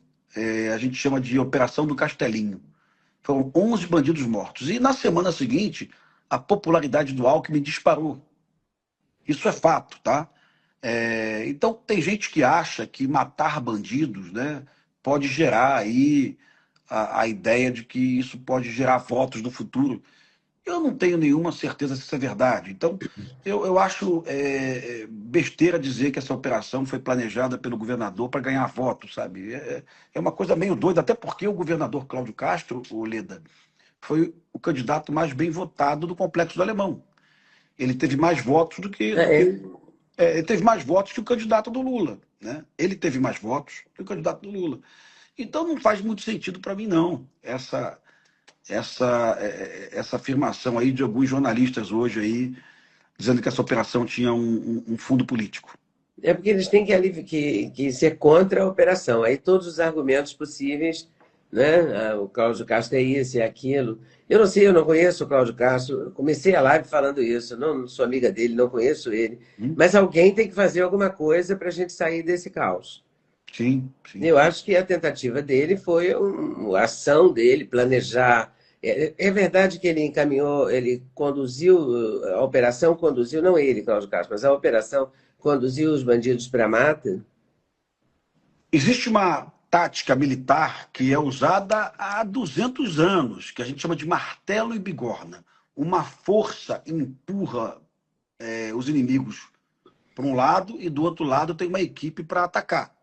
A gente chama de Operação do Castelinho. Foram 11 bandidos mortos. E na semana seguinte, a popularidade do Alckmin disparou. Isso é fato, tá? Então, tem gente que acha que matar bandidos, né, pode gerar aí a ideia de que isso pode gerar votos no futuro. Eu não tenho nenhuma certeza se isso é verdade. Então, eu acho besteira dizer que essa operação foi planejada pelo governador para ganhar votos, sabe? É uma coisa meio doida, até porque o governador Cláudio Castro, o Leda, foi o candidato mais bem votado do Complexo do Alemão. Ele teve mais votos do que, Ah, do é? que ele teve mais votos que o candidato do Lula, né? Ele teve mais votos que o candidato do Lula. Então não faz muito sentido para mim, não, essa afirmação aí de alguns jornalistas hoje aí, dizendo que essa operação tinha um fundo político. É porque eles têm que ser contra a operação. Aí todos os argumentos possíveis, né? Ah, o Cláudio Castro é isso, é aquilo. Eu não sei, eu não conheço o Cláudio Castro. Eu comecei a live falando isso. Não sou amiga dele, não conheço ele. Hum? Mas alguém tem que fazer alguma coisa para a gente sair desse caos. Sim, sim. Eu acho que a tentativa dele foi a ação dele, planejar. É verdade que ele encaminhou, ele conduziu, a operação conduziu, não ele, Cláudio Castro, mas a operação conduziu os bandidos para a mata? Existe uma tática militar que é usada há 200 anos, que a gente chama de martelo e bigorna. Uma força empurra os inimigos para um lado e do outro lado tem uma equipe para atacar.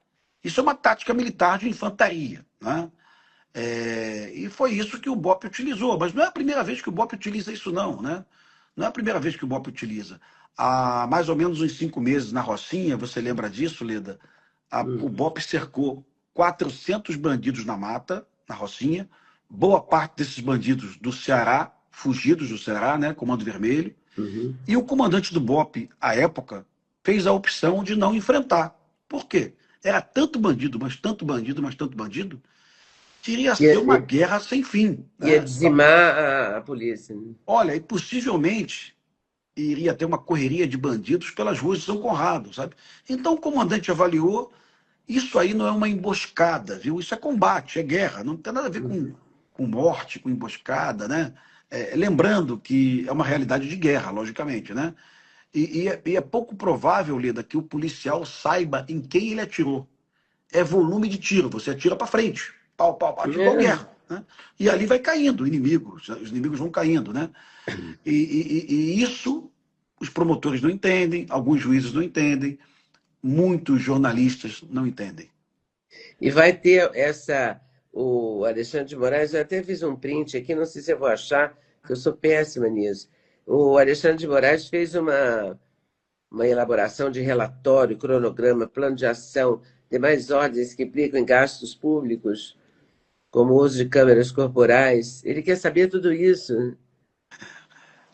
Isso é uma tática militar de infantaria, né? E foi isso que o BOP utilizou, mas não é a primeira vez que o BOP utiliza isso, não, né? Não é a primeira vez que o BOP utiliza. Há mais ou menos uns 5 meses na Rocinha, você lembra disso, Leda? O Uhum, BOP cercou 400 bandidos na mata, na Rocinha, boa parte desses bandidos do Ceará, fugidos do Ceará, né? Comando Vermelho, uhum. e o comandante do BOP, à época, fez a opção de não enfrentar. Por quê? Era tanto bandido, mas tanto bandido, mas tanto bandido, que iria Ia, ser uma guerra sem fim, ia né? dizimar a polícia, né? Olha, e possivelmente iria ter uma correria de bandidos pelas ruas de São Conrado, sabe? Então o comandante avaliou, isso aí não é uma emboscada, viu? Isso é combate, é guerra, não tem nada a ver com morte, com emboscada, né? Lembrando que é uma realidade de guerra, logicamente, né? E é pouco provável, Leda, que o policial saiba em quem ele atirou. É volume de tiro, você atira para frente, pau, pau, pau, igual É. guerra, né? E ali vai caindo o inimigo, os inimigos vão caindo, né? E isso os promotores não entendem, alguns juízes não entendem, muitos jornalistas não entendem. E vai ter essa. O Alexandre de Moraes, eu até fiz um print aqui, não sei se eu vou achar, que eu sou péssima nisso. O Alexandre de Moraes fez uma elaboração de relatório, cronograma, plano de ação demais ordens que implicam em gastos públicos, como o uso de câmeras corporais. Ele quer saber tudo isso.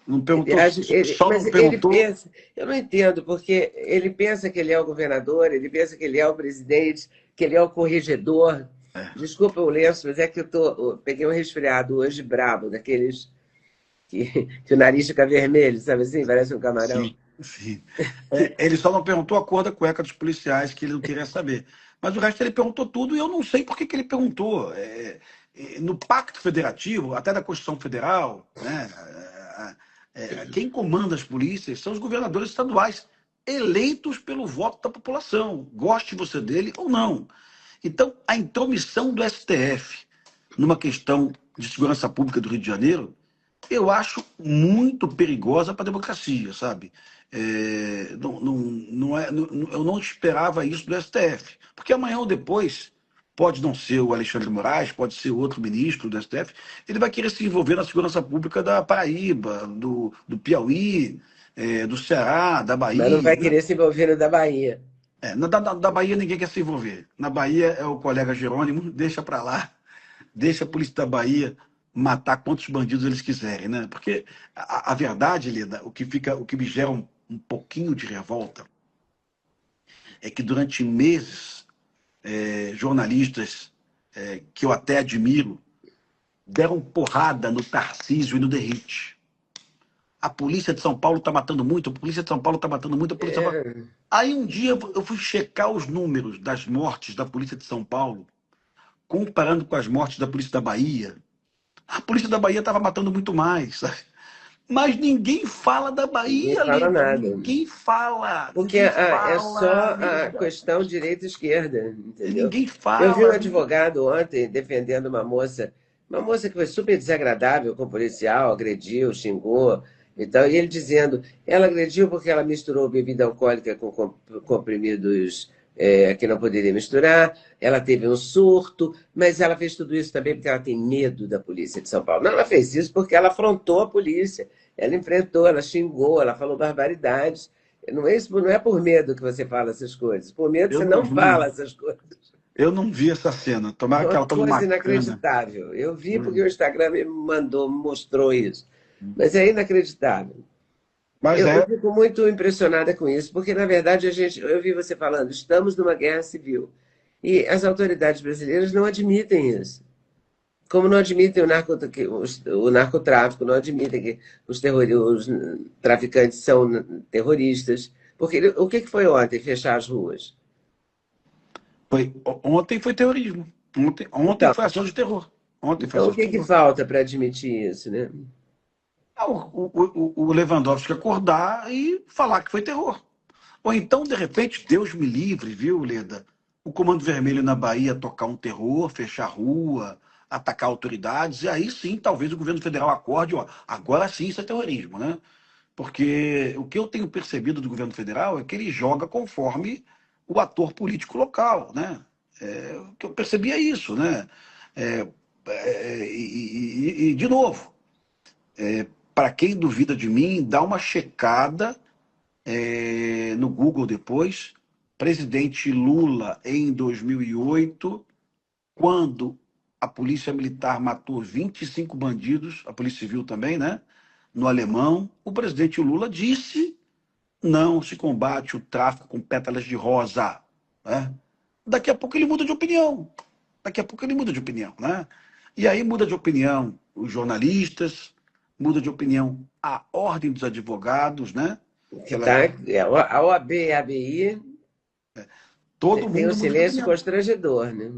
Não Ele perguntou, age, só mas não ele perguntou. pensa, eu não entendo, porque ele pensa que ele é o governador, ele pensa que ele é o presidente, que ele é o corregedor. Desculpa o lenço, mas é que eu peguei um resfriado hoje brabo, daqueles que o nariz fica vermelho, sabe assim? Parece um camarão. Sim, sim. Ele só não perguntou a cor da cueca dos policiais, que ele não queria saber. Mas o resto ele perguntou tudo e eu não sei por que que ele perguntou. No Pacto Federativo, até da Constituição Federal, né, quem comanda as polícias são os governadores estaduais, eleitos pelo voto da população, goste você dele ou não. Então, a intromissão do STF numa questão de segurança pública do Rio de Janeiro eu acho muito perigosa para a democracia, sabe? Eu não esperava isso do STF, porque amanhã ou depois pode não ser o Alexandre de Moraes, pode ser outro ministro do STF, ele vai querer se envolver na segurança pública da Paraíba, do Piauí, do Ceará, da Mas não Bahia, vai né? querer se envolver no da Bahia. Da Bahia ninguém quer se envolver. Na Bahia é o colega Jerônimo, deixa para lá. Deixa a polícia da Bahia matar quantos bandidos eles quiserem, né? Porque a verdade, Leda, o que me gera um pouquinho de revolta é que durante meses jornalistas que eu até admiro deram porrada no Tarcísio e no Derrite. A polícia de São Paulo está matando muito, a polícia de São Paulo está matando muito, a polícia. É, Aí um dia eu fui checar os números das mortes da polícia de São Paulo, comparando com as mortes da polícia da Bahia. A polícia da Bahia estava matando muito mais, sabe? Mas ninguém fala da ninguém Bahia, fala Leda. nada. Ninguém fala. Porque Ninguém é só fala, a Leda. questão direita-esquerda, entendeu? Ninguém Eu vi um fala. advogado ontem defendendo uma moça que foi super desagradável com o policial, agrediu, xingou e tal, e ele dizendo, ela agrediu porque ela misturou bebida alcoólica com comprimidos que não poderia misturar, ela teve um surto, mas ela fez tudo isso também porque ela tem medo da polícia de São Paulo. Não, ela fez isso porque ela afrontou a polícia, ela enfrentou, ela xingou, ela falou barbaridades. Não é, isso, não é por medo que você fala essas coisas. Por medo Eu você não não fala vi. essas coisas. Eu não vi essa cena. É Tomara que uma ela tome coisa uma cana. inacreditável. Eu vi porque o Instagram me mandou, me mostrou isso. Mas é inacreditável. Mas Eu é. fico muito impressionada com isso, porque, na verdade, eu vi você falando, estamos numa guerra civil. E as autoridades brasileiras não admitem isso. Como não admitem o narcotráfico, não admitem que os traficantes são terroristas. Porque o que foi ontem, fechar as ruas? Ontem foi terrorismo. Ontem Então, foi ação de terror. Ontem foi então ação o de que terror. falta para admitir isso, né? O Lewandowski acordar e falar que foi terror. Ou então, de repente, Deus me livre, viu, Leda? O Comando Vermelho na Bahia tocar um terror, fechar a rua, atacar autoridades, e aí sim, talvez o governo federal acorde, ó, agora sim isso é terrorismo, né? Porque o que eu tenho percebido do governo federal é que ele joga conforme o ator político local, né? O que eu percebi é isso, né? É, de novo, para quem duvida de mim, dá uma checada no Google depois, presidente Lula em 2008, quando a polícia militar matou 25 bandidos, a polícia civil também, né? No Alemão, o presidente Lula disse: não se combate o tráfico com pétalas de rosa. Né? Daqui a pouco ele muda de opinião. Daqui a pouco ele muda de opinião. Né? E aí muda de opinião os jornalistas, muda de opinião a ordem dos advogados, né? Que Ela, tá, a OAB e a ABI todo tem um mundo muda de silêncio opinião. constrangedor, né?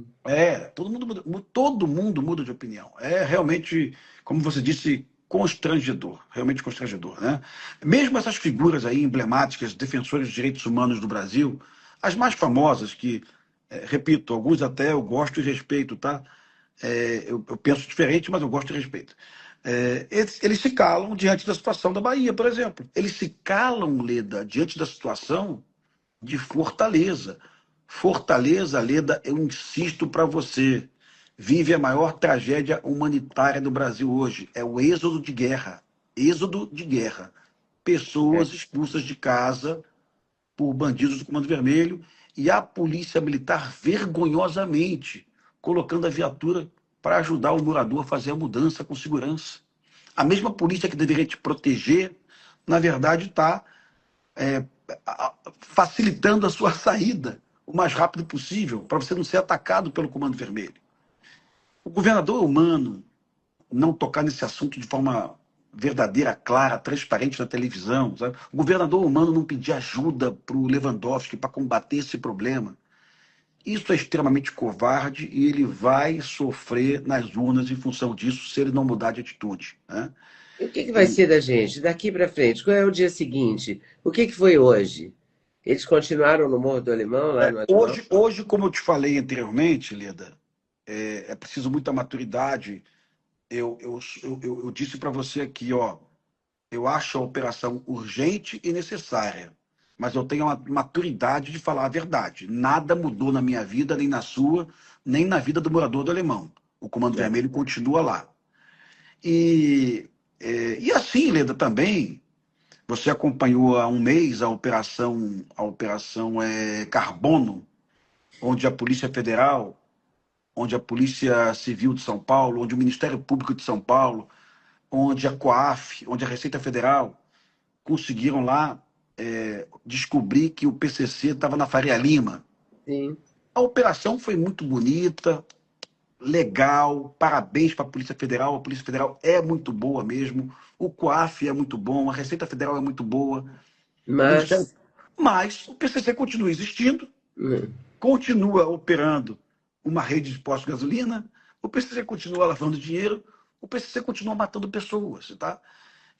Todo mundo muda de opinião. É realmente, como você disse, constrangedor, realmente constrangedor, né? Mesmo essas figuras aí emblemáticas, defensores dos direitos humanos do Brasil, as mais famosas, que, repito, alguns até eu gosto e respeito, tá? Eu penso diferente, mas eu gosto e respeito. Eles se calam diante da situação da Bahia, por exemplo. Eles se calam, Leda, diante da situação de Fortaleza. Fortaleza, Leda, eu insisto para você, vive a maior tragédia humanitária do Brasil hoje. É o êxodo de guerra. Êxodo de guerra. É. Pessoas expulsas de casa por bandidos do Comando Vermelho e a polícia militar vergonhosamente colocando a viatura para ajudar o morador a fazer a mudança com segurança. A mesma polícia que deveria te proteger, na verdade, está facilitando a sua saída o mais rápido possível, para você não ser atacado pelo Comando Vermelho. O governador humano não tocar nesse assunto de forma verdadeira, clara, transparente na televisão. Sabe? O governador humano não pedir ajuda para o Lewandowski para combater esse problema. Isso é extremamente covarde e ele vai sofrer nas urnas em função disso se ele não mudar de atitude. Né? E o que que vai ser da gente daqui para frente? Qual é o dia seguinte? O que que foi hoje? Eles continuaram no Morro do Alemão, lá no Alemão? Hoje, como eu te falei anteriormente, Leda, é preciso muita maturidade. Eu disse para você aqui, ó, eu acho a operação urgente e necessária, mas eu tenho a maturidade de falar a verdade. Nada mudou na minha vida, nem na sua, nem na vida do morador do Alemão. O Comando Vermelho continua lá. E assim, Leda, também, você acompanhou há um mês a operação Carbono, onde a Polícia Federal, onde a Polícia Civil de São Paulo, onde o Ministério Público de São Paulo, onde a COAF, onde a Receita Federal conseguiram lá descobrir que o PCC estava na Faria Lima. Sim. A operação foi muito bonita, legal, parabéns para a Polícia Federal é muito boa mesmo, o COAF é muito bom, a Receita Federal é muito boa, Mas, mas o PCC continua existindo, hum, continua operando uma rede de postos de gasolina, o PCC continua lavando dinheiro, o PCC continua matando pessoas, tá?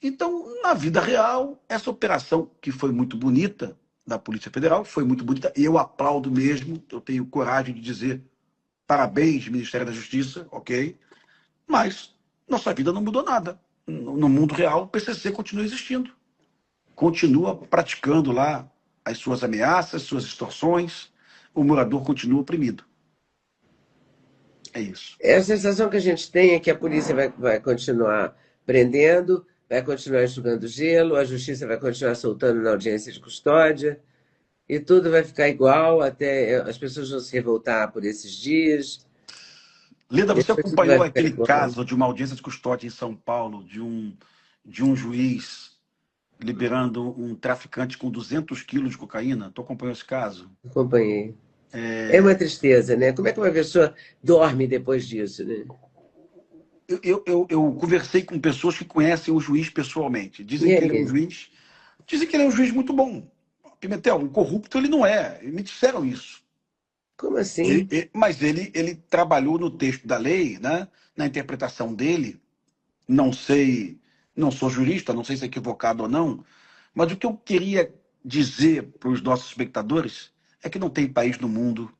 Então, na vida real, essa operação, que foi muito bonita, da Polícia Federal, foi muito bonita, e eu aplaudo mesmo, eu tenho coragem de dizer parabéns, Ministério da Justiça, ok? Mas nossa vida não mudou nada. No mundo real, o PCC continua existindo. Continua praticando lá as suas ameaças, suas extorsões, o morador continua oprimido. É isso. a sensação que a gente tem é que a polícia vai continuar prendendo, vai continuar enxugando gelo, a justiça vai continuar soltando na audiência de custódia, e tudo vai ficar igual até as pessoas vão se revoltar por esses dias, Leda, você depois tudo vai acompanhou ficar aquele igual. caso de uma audiência de custódia em São Paulo, de um juiz liberando um traficante com 200 quilos de cocaína? Tu acompanhou esse caso? Acompanhei. É uma tristeza, né? Como é que uma pessoa dorme depois disso, né? Eu conversei com pessoas que conhecem o juiz pessoalmente. E Dizem que ele é um aí? juiz. Dizem que ele é um juiz muito bom. Pimentel, um corrupto ele não é. Me disseram isso. Como assim? Mas ele trabalhou no texto da lei, né? Na interpretação dele. Não sei, não sou jurista, não sei se é equivocado ou não, mas o que eu queria dizer para os nossos espectadores é que não tem país no mundo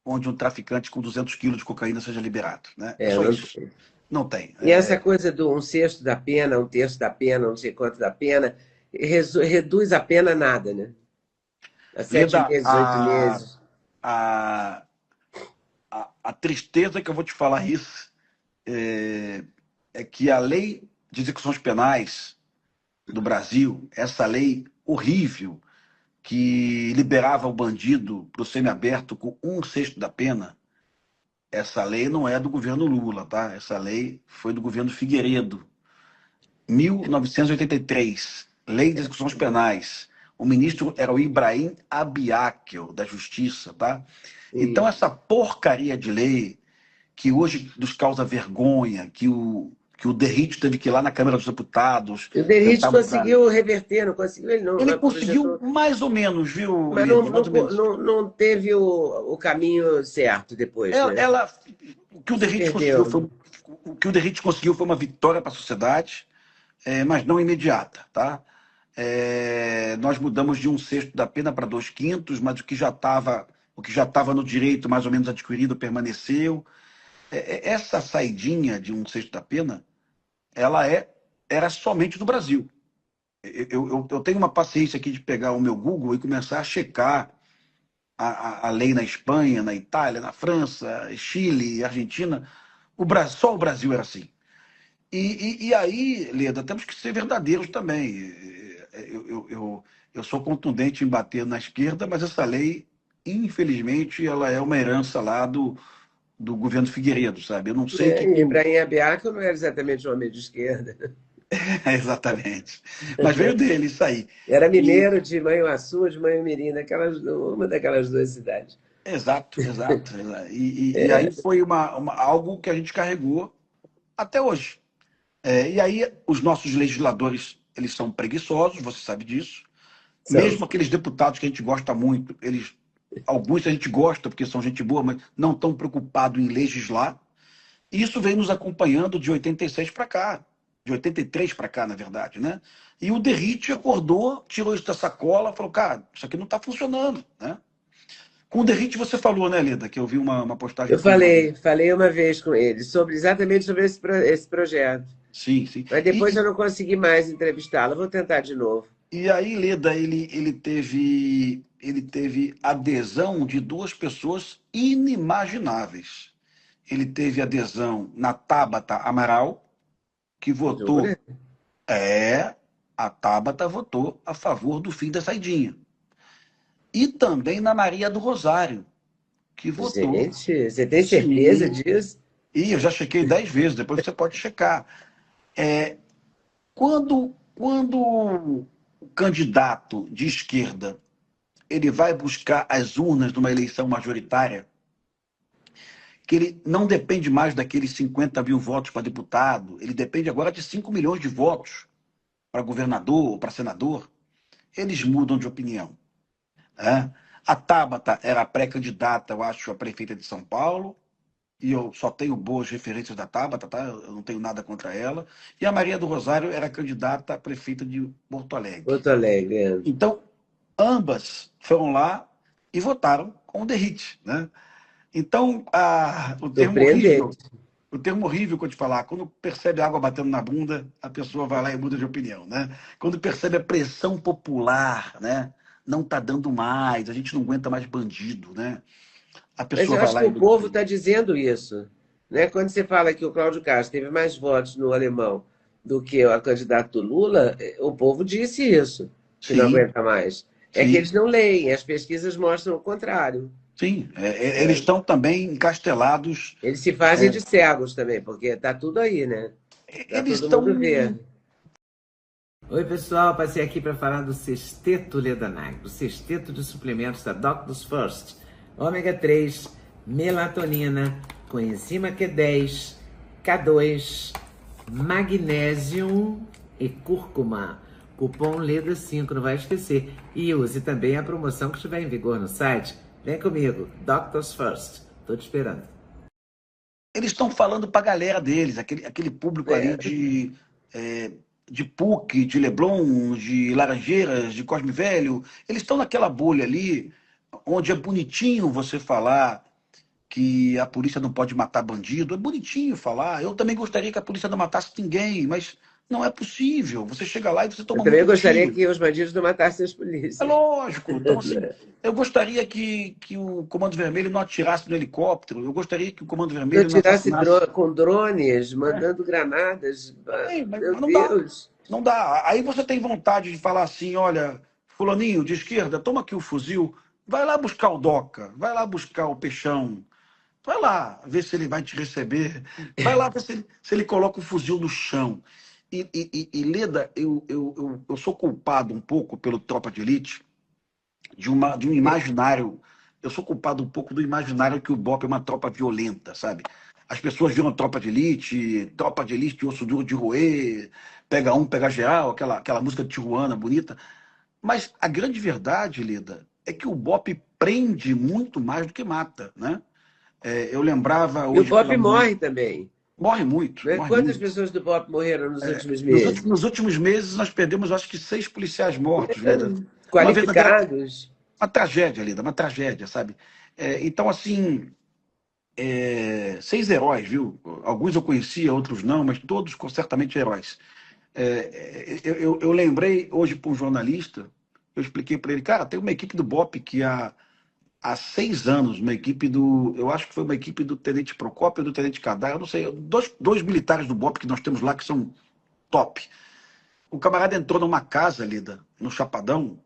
onde um traficante com 200 quilos de cocaína seja liberado. Né? É É, só não isso. tem. Não tem. E essa coisa do um sexto da pena, um terço da pena, não sei quanto da pena, reduz a pena a nada, né? A sete Leda, meses, 8 meses. a, a tristeza que eu vou te falar isso é que a lei de execuções penais do Brasil, essa lei horrível que liberava o bandido para o semiaberto com um sexto da pena, essa lei não é do governo Lula, tá? Essa lei foi do governo Figueiredo, 1983, Lei de Execuções Penais. O ministro era o Ibrahim Abiakel, da Justiça, tá? Então, Isso. essa porcaria de lei que hoje nos causa vergonha, que o Derrite teve que ir lá na Câmara dos Deputados E o Derrite tentar mudar. conseguiu reverter, não conseguiu? Ele não Ele conseguiu projetou, mais ou menos, viu, mas não, Leda? não, Mais ou menos. não teve o caminho certo depois, Ela, né? ela- o que o Se Derrite conseguiu perdeu. foi, o que o Derrite conseguiu foi uma vitória para a sociedade, mas não imediata, tá? Nós mudamos de um sexto da pena para 2/5, mas o que já estava no direito mais ou menos adquirido permaneceu. Essa saidinha de um sexto da pena, ela era somente do Brasil. Eu tenho uma paciência aqui de pegar o meu Google e começar a checar a lei na Espanha, na Itália, na França, Chile, Argentina. Só o Brasil era assim. E aí, Leda, temos que ser verdadeiros também. Eu sou contundente em bater na esquerda, mas essa lei infelizmente, ela é uma herança lá do governo Figueiredo, sabe? Eu não sei o que E que o... Ibrahim Abiaco não era exatamente um homem de esquerda. Exatamente. Mas veio dele isso aí. Era E, mineiro de Manhuaçu, de Manhumirim, uma daquelas duas cidades. exato, exato. E aí foi algo que a gente carregou até hoje. E aí os nossos legisladores, eles são preguiçosos, você sabe disso. São. Mesmo aqueles deputados que a gente gosta muito, alguns a gente gosta porque são gente boa, mas não estão preocupados em legislar. E isso vem nos acompanhando de 86 para cá, de 83 para cá, na verdade, né? E o Derrite acordou, tirou isso da sacola, falou, cara, isso aqui não está funcionando, né? Com o Derrite você falou, né, Leda, que eu vi uma postagem Eu tua uma vez. falei uma vez com ele exatamente sobre esse projeto. Sim, sim. Mas depois eu não consegui mais entrevistá-lo. Vou tentar de novo. E aí, Leda, ele teve adesão de duas pessoas inimagináveis. Ele teve adesão na Tabata Amaral, que Jura? votou, a Tabata votou a favor do fim da saidinha. E também na Maria do Rosário, que votou, Gente, você tem certeza sim. disso? E eu já chequei 10 vezes, depois você pode checar. Quando o candidato de esquerda ele vai buscar as urnas numa eleição majoritária, que ele não depende mais daqueles 50 mil votos para deputado, ele depende agora de 5 milhões de votos para governador ou para senador, eles mudam de opinião. Né? A Tabata era pré-candidata, eu acho, a prefeita de São Paulo, e eu só tenho boas referências da Tabata, tá? Eu não tenho nada contra ela. E a Maria do Rosário era candidata a prefeita de Porto Alegre. Porto Alegre. Então, ambas foram lá e votaram com o Derrite, né? Então, Surpreendente. o termo horrível que eu te falar, quando percebe água batendo na bunda, a pessoa vai lá e muda de opinião, né? Quando percebe a pressão popular, né? Não está dando mais, a gente não aguenta mais bandido, né? A Mas pessoa eu vai acho que lá e o muda de povo opinião. está dizendo isso. Né? Quando você fala que o Cláudio Castro teve mais votos no alemão do que o candidato do Lula, o povo disse isso, que não Sim, aguenta mais. É que sim, eles não leem, as pesquisas mostram o contrário. sim. Eles estão também encastelados. Eles se fazem de cegos também, porque está tudo aí, né? Para Eles todo mundo estão. ver. Oi, pessoal, passei aqui para falar do Sexteto Ledanag, do Sexteto de Suplementos da Doctors First. Ômega 3, melatonina, coenzima Q10, K2, magnésio e cúrcuma. Cupom LEDA5, não vai esquecer. E use também a promoção que estiver em vigor no site. Vem comigo, Doctors First. Tô te esperando. Eles estão falando para a galera deles, aquele público ali É, de PUC, de Leblon, de Laranjeiras, de Cosme Velho. Eles estão naquela bolha ali, onde é bonitinho você falar que a polícia não pode matar bandido. É bonitinho falar. Eu também gostaria que a polícia não matasse ninguém, mas não é possível. Você chega lá e você eu toma também muito gostaria tiro. que os bandidos não matassem as É polícias. lógico. Então, assim, eu gostaria que o Comando Vermelho não atirasse no helicóptero. Eu gostaria que o Comando Eu Vermelho não tirasse assassinasse. com drones, É, mandando granadas. também, Meu mas não dá. Deus. Não dá. Aí você tem vontade de falar assim: olha, fulaninho de esquerda, toma aqui o fuzil, vai lá buscar o Doca, vai lá buscar o Peixão, vai lá ver se ele vai te receber, vai lá ver se ele coloca o fuzil no chão. Leda, eu sou culpado um pouco pelo Tropa de Elite, de um imaginário. Eu sou culpado um pouco do imaginário que o BOPE é uma tropa violenta, sabe? As pessoas viram tropa de elite, osso duro de roer, pega um, pega geral, aquela música de Tijuana bonita. Mas a grande verdade, Lida, é que o BOPE prende muito mais do que mata, né? Eu lembrava E o hoje pela Bop manhã, morre também. morre muito, Né? morre Quantas muito. pessoas do Bop morreram nos últimos Nos meses? últimos, nos últimos meses nós perdemos, acho que 6 policiais mortos, Lida. Uma verdadeira Qualificados. uma tragédia, Lida, uma tragédia, sabe? Então, assim, 6 heróis, viu? Alguns eu conhecia, outros não, mas todos certamente heróis. Eu lembrei hoje para um jornalista, eu expliquei para ele, cara, tem uma equipe do BOP que há 6 anos, uma equipe eu acho que foi uma equipe do Tenente Procópio ou do Tenente Cadar, eu não sei, dois militares do BOP que nós temos lá que são top. O camarada entrou numa casa, Lida, no Chapadão,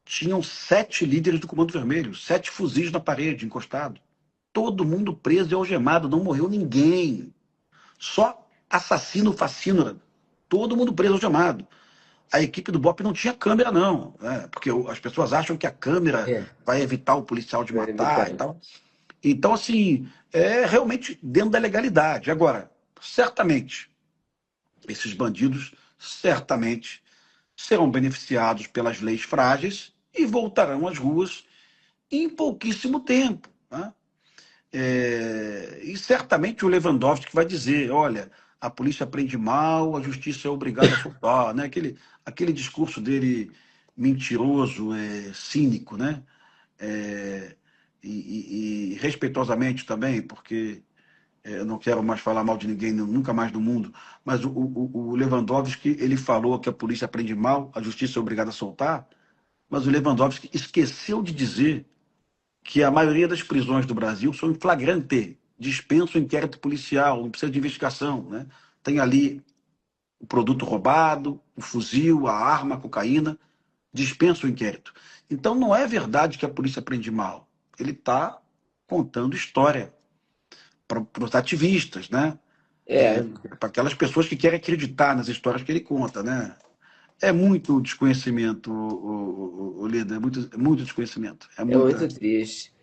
tinham 7 líderes do Comando Vermelho, 7 fuzis na parede, encostado. Todo mundo preso e algemado, não morreu ninguém. Só assassino fascínora. Todo mundo preso algemado. A equipe do BOPE não tinha câmera, não, né? Porque as pessoas acham que a câmera vai evitar o policial de matar e tal. Então, assim, é realmente dentro da legalidade. Agora, certamente, esses bandidos, certamente, serão beneficiados pelas leis frágeis e voltarão às ruas em pouquíssimo tempo, né? E certamente o Lewandowski vai dizer, olha, a polícia prende mal, a justiça é obrigada a soltar, né? Aquele discurso dele mentiroso, cínico, né? E respeitosamente também, porque eu não quero mais falar mal de ninguém, nunca mais no mundo, mas o Lewandowski, ele falou que a polícia prende mal, a justiça é obrigada a soltar, mas o Lewandowski esqueceu de dizer que a maioria das prisões do Brasil são em flagrante, dispensa o inquérito policial, não precisa de investigação, né? Tem ali o produto roubado, o fuzil, a arma, a cocaína, dispensa o inquérito. Então não é verdade que a polícia prende mal. Ele está contando história para os ativistas, né? Para aquelas pessoas que querem acreditar nas histórias que ele conta, né? É muito desconhecimento, o Leda, é muito desconhecimento. É muito triste.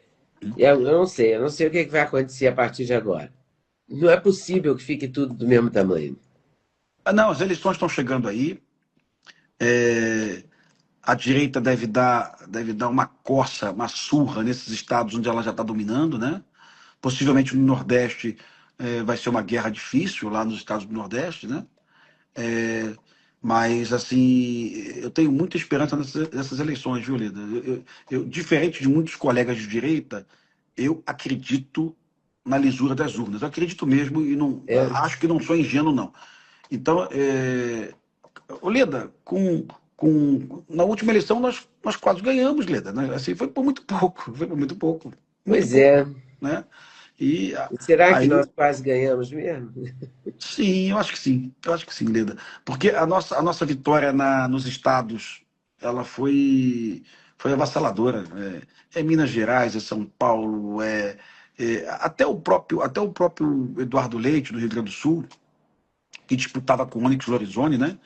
Eu não sei o que vai acontecer a partir de agora. Não é possível que fique tudo do mesmo tamanho. Não, as eleições estão chegando aí. A direita deve dar uma coça, uma surra nesses estados onde ela já está dominando, né? Possivelmente no Nordeste vai ser uma guerra difícil, lá nos estados do Nordeste, né? Mas, assim, eu tenho muita esperança nessas eleições, viu, Leda? Diferente de muitos colegas de direita, eu acredito na lisura das urnas. Eu acredito mesmo e não, acho que não sou ingênuo, não. Então, Leda, na última eleição nós quase ganhamos, Leda, né? Assim, foi por muito pouco, Pois é. Né? Será que nós quase ganhamos mesmo? Sim, eu acho que sim, Leda. Porque a nossa vitória nos estados, ela foi avassaladora. Minas Gerais, é São Paulo, até o próprio Eduardo Leite, do Rio Grande do Sul, que disputava com o Onyx Lorenzoni, né?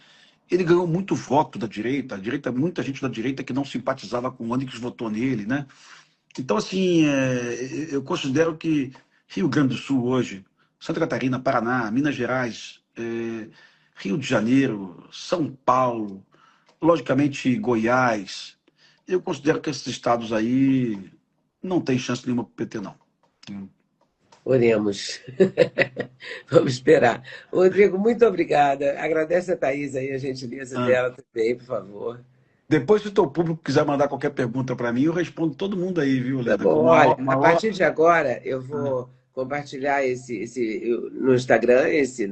Ele ganhou muito voto da direita. Muita gente da direita que não simpatizava com o Onyx votou nele, né? Então, assim, eu considero que Rio Grande do Sul hoje, Santa Catarina, Paraná, Minas Gerais, Rio de Janeiro, São Paulo, logicamente Goiás, eu considero que esses estados aí não tem chance nenhuma para o PT, não. Oremos. Vamos esperar. Rodrigo, muito obrigada. Agradece a Thaís aí, a gentileza dela também, por favor. Depois, se o teu público quiser mandar qualquer pergunta para mim, eu respondo todo mundo aí, viu, Leda? Tá bom, olha, a partir de agora, eu vou compartilhar no Instagram,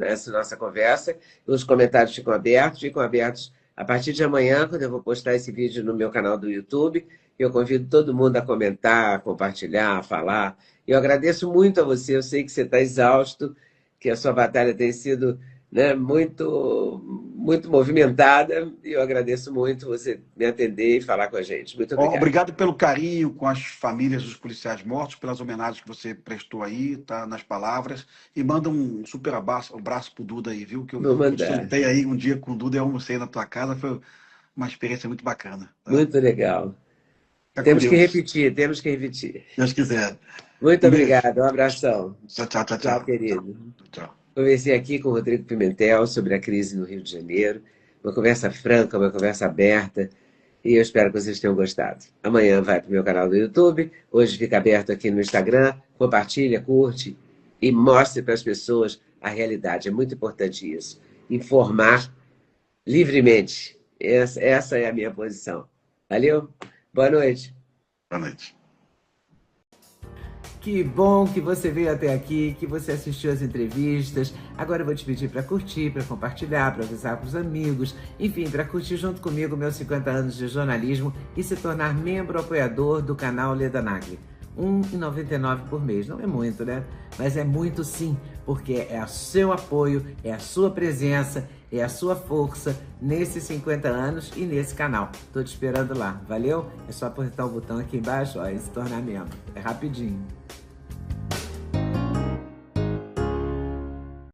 essa nossa conversa. Os comentários ficam abertos a partir de amanhã, quando eu vou postar esse vídeo no meu canal do YouTube. Eu convido todo mundo a comentar, a compartilhar, a falar. Eu agradeço muito a você, eu sei que você está exausto, que a sua batalha tem sido, né, muito, muito movimentada, e eu agradeço muito você me atender e falar com a gente. Muito obrigado. Obrigado pelo carinho com as famílias dos policiais mortos, pelas homenagens que você prestou aí, tá, nas palavras, e manda um super abraço pro Duda aí, viu? Que eu sentei aí um dia com o Duda e almocei na tua casa, foi uma experiência muito bacana. Tá? Muito legal. Temos que repetir. Deus quiser. Muito obrigado, um abração. Tchau, querido. Tchau. Conversei aqui com o Rodrigo Pimentel sobre a crise no Rio de Janeiro. Uma conversa franca, uma conversa aberta. E eu espero que vocês tenham gostado. Amanhã vai para o meu canal do YouTube. Hoje fica aberto aqui no Instagram. Compartilha, curte e mostre para as pessoas a realidade. É muito importante isso. Informar livremente. Essa é a minha posição. Valeu? Boa noite. Boa noite. Que bom que você veio até aqui, que você assistiu as entrevistas. Agora eu vou te pedir para curtir, para compartilhar, para avisar para os amigos. Enfim, para curtir junto comigo meus 50 anos de jornalismo e se tornar membro apoiador do canal Leda Nagli. R$ 1,99 por mês. Não é muito, né? Mas é muito sim, porque é o seu apoio, é a sua presença, é a sua força nesses 50 anos e nesse canal. Tô te esperando lá, valeu? É só apertar o botão aqui embaixo, ó, e se tornar membro. É rapidinho.